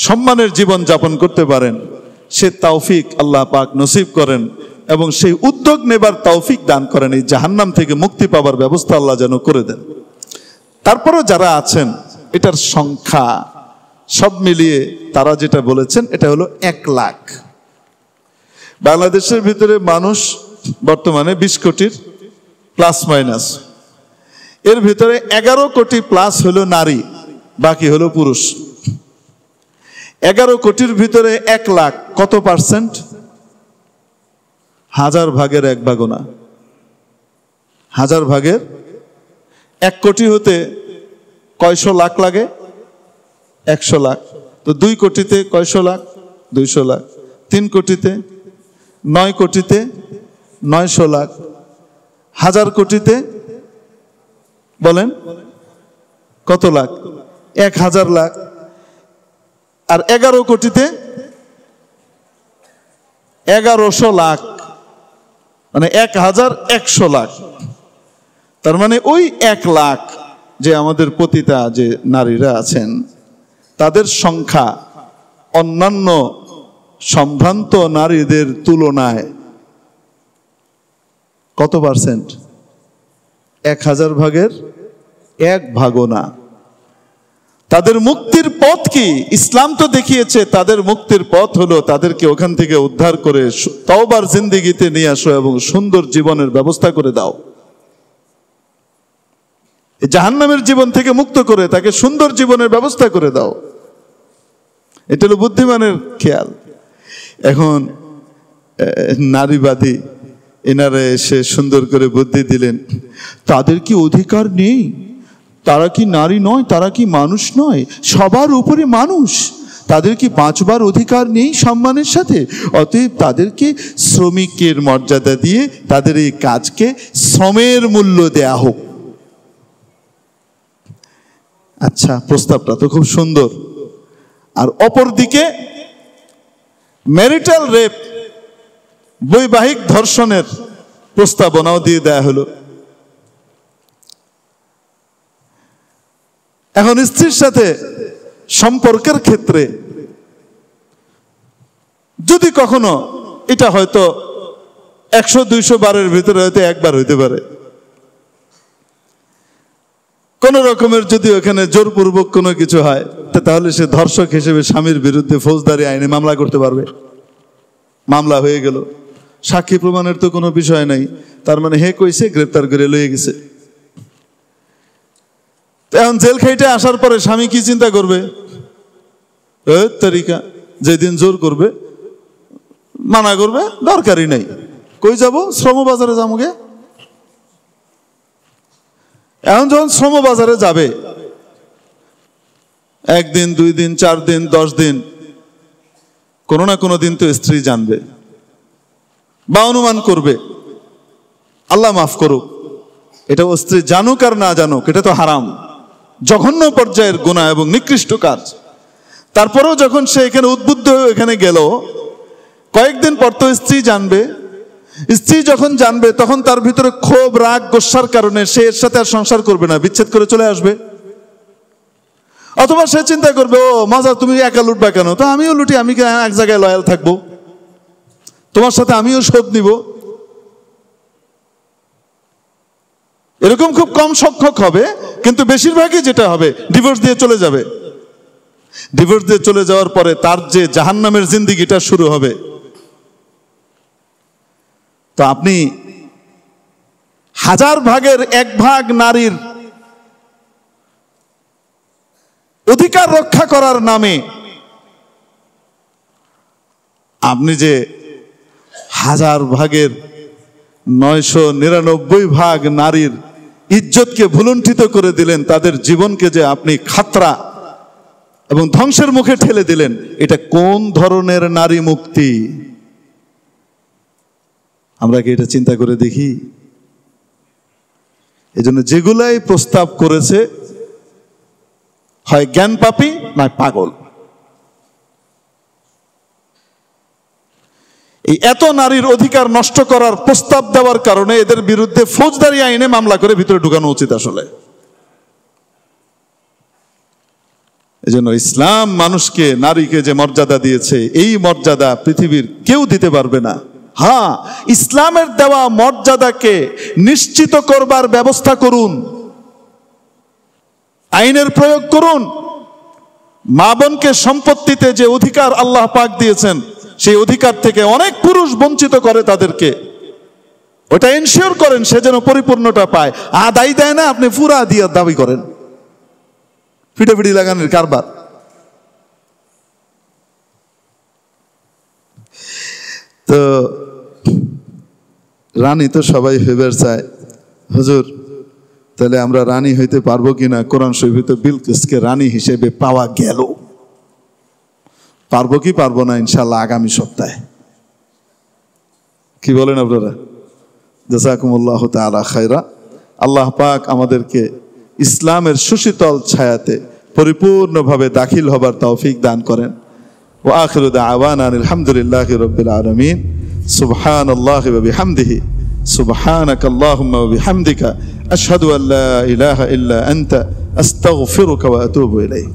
সম্মানের জীবন যাপন করতে পারেন, সে তৌফিক আল্লাহ পাক নসিব করেন এবং সেই উদ্যোগ নেবার তৌফিক দান করেন। এই জাহান্নাম থেকে মুক্তি পাবার ব্যবস্থা আল্লাহ যেন করে দেন। তারপরও যারা আছেন, এটার সংখ্যা সব মিলিয়ে তারা যেটা বলেছেন এটা হলো 1 লাখ। বাংলাদেশের ভিতরে মানুষ বর্তমানে 20 কোটির প্লাস মাইনাস, এর ভিতরে 11 কোটি প্লাস হলো নারী, বাকি হলো পুরুষ। 11 কোটির ভিতরে 1 লাখ কত পার্সেন্ট? 1000 ভাগের 1 ভাগও না। 1000 ভাগের 1 কোটি হতে কয়শো লাখ লাগে? 100 লাখ। তো 2 কোটিতে কয়শো লাখ? 200 লাখ। 3 কোটিতে, 9 কোটিতে 900 লাখ। 1000 কোটিতে বলেন কত লাখ? 1000 লাখ। আর 11 কোটিতে 1100 লাখ, মানে 1100 লাখ। তার মানে ওই 1 লাখ যে আমাদের পতিতা যে নারীরা আছেন, তাদের সংখ্যা অন্যান্য সম্ভ্রান্ত নারীদের তুলনায় কত পার্সেন্ট? 1000 ভাগের 1 ভাগও না। তাদের মুক্তির পথ কি? ইসলাম তো দেখিয়েছে তাদের মুক্তির পথ হলো তাদেরকে ওখান থেকে উদ্ধার করে তওবার জিন্দেগিতে নিয়ে আসো এবং সুন্দর জীবনের ব্যবস্থা করে দাও। জাহান্নামের জীবন থেকে মুক্ত করে তাকে সুন্দর জীবনের ব্যবস্থা করে দাও। এটা হলো বুদ্ধিমানের খেয়াল। এখন নারীবাদী এনারা এসে সুন্দর করে বুদ্ধি দিলেন, তাদের কি অধিকার নেই? তারা কি নারী নয়? তারা কি মানুষ নয়? সবার উপরে মানুষ। তাদের কি বাঁচবার অধিকার নেই সম্মানের সাথে? অতএব তাদেরকে শ্রমিকের মর্যাদা দিয়ে তাদের এই কাজকে শ্রমের মূল্য দেয়া হোক। আচ্ছা, প্রস্তাবটা তো খুব সুন্দর। আর অপরদিকে ম্যারিটাল রেপ, বৈবাহিক ধর্ষণের প্রস্তাবনাও দিয়ে দেয়া হলো। এখন স্ত্রীর সাথে সম্পর্কের ক্ষেত্রে যদি কখনো, এটা হয়তো 100-200 বারের ভিতরে হয়তো একবার হইতে পারে, কোন রকমের যদি ওখানে জোরপূর্বক কোনো কিছু হয়, তাহলে সে ধর্ষক হিসেবে স্বামীর বিরুদ্ধে ফৌজদারি আইনে মামলা করতে পারবে। মামলা হয়ে গেল, সাক্ষী প্রমাণের তো কোনো বিষয় নাই, তার মানে হে কইছে, গ্রেপ্তার করে লয়ে গেছে। এখন জেল খাইটে আসার পরে স্বামী কি চিন্তা করবে? তরিকা যেদিন জোর করবে, মানা করবে, দরকারই নাই, কই যাব? শ্রমবাজারে যাবো। এখন যখন শ্রমবাজারে যাবে, 1 দিন 2 দিন 4 দিন 10 দিন, কোনো না কোনো দিন তো স্ত্রী জানবে বা অনুমান করবে। আল্লাহ মাফ করুক, এটা ও স্ত্রী জানুক আর না জানুক, এটা তো হারাম, জঘন্য পর্যায়ের গুনাহ এবং নিকৃষ্ট কাজ। তারপরেও যখন সে এখানে উদ্বুদ্ধ হয়ে এখানে গেল, কয়েকদিন পর তো স্ত্রী জানবে। স্ত্রী যখন জানবে তখন তার ভিতরে ক্ষোভ, রাগ, গোস্বার কারণে সে এর সাথে আর সংসার করবে না, বিচ্ছেদ করে চলে আসবে। অথবা সে চিন্তা করবে, ও মজা, তুমি একা লুটবা কেন, তো আমিও লুটি, আমি এক জায়গায় লয়াল থাকবো, তোমার সাথে আমিও শোধ নিব। এরকম খুব কম সংখ্যক হবে, কিন্তু বেশিরভাগই যেটা হবে, ডিভোর্স দিয়ে চলে যাবে। ডিভোর্স দিয়ে চলে যাওয়ার পরে তার যে জাহান্নামের জিন্দেগিটা শুরু হবে। তো আপনি 1000 ভাগের 1 ভাগ নারীর অধিকার রক্ষা করার নামে আপনি যে 1000 ভাগের 999 ভাগ নারীর ইজ্জতকে ভুলুণ্ঠিত করে দিলেন, তাদের জীবনকে যে আপনি খাতরা এবং ধ্বংসের মুখে ঠেলে দিলেন, এটা কোন ধরনের নারী মুক্তি? আমরা কি এটা চিন্তা করে দেখি? এজন্য যেগুলাই প্রস্তাব করেছে, হয় জ্ঞান পাপী নয় পাগল। এই এত নারীর অধিকার নষ্ট করার প্রস্তাব দেওয়ার কারণে এদের বিরুদ্ধে ফৌজদারি আইনে মামলা করে ভিতরে ঢুকানো উচিত আসলে। এজন্য ইসলাম মানুষকে, নারীকে যে মর্যাদা দিয়েছে, এই মর্যাদা পৃথিবীর কেউ দিতে পারবে না। হ্যাঁ, ইসলামের দেওয়া মর্যাদাকে নিশ্চিত করবার ব্যবস্থা করুন, আইনের প্রয়োগ করুন। মা বোনকে সম্পত্তিতে যে অধিকার আল্লাহ পাক দিয়েছেন, সেই অধিকার থেকে অনেক পুরুষ বঞ্চিত করে তাদেরকে, ওটা এনশিওর করেন সে যেন পরিপূর্ণটা পায়। আদায় দেয় না, আপনি পুরা দিয়ে দাবি করেন, ফিটাফিটি লাগানোর কারবার। তো রানী তো সবাই ফেভার চায়। হুজুর, তাহলে আমরা রানী হইতে পারবো কিনা? কোরআন শরীফে তো বিলকিসকে রানী হিসেবে পাওয়া গেল। পারবো কি পারবো না ইনশাআল্লাহ আগামী সপ্তাহে। কি বলেন আপনারা? জাযাকুমুল্লাহু তাআলা খায়রা। আল্লাহ পাক আমাদেরকে ইসলামের সুশীতল ছায়াতে পরিপূর্ণভাবে দাখিল হবার তৌফিক দান করেন। ওয়া আখিরু দাওয়ানা আলহামদুলিল্লাহি রাব্বিল আলামিন। সুবহানাল্লাহি ওয়া বিহামদিহি, সুবহানাকাল্লাহুম্মা ওয়া বিহামদিকা, আশহাদু আল্লা ইলাহা ইল্লা আনতা, আস্তাগফিরুকা ওয়া আতুবু ইলাইক।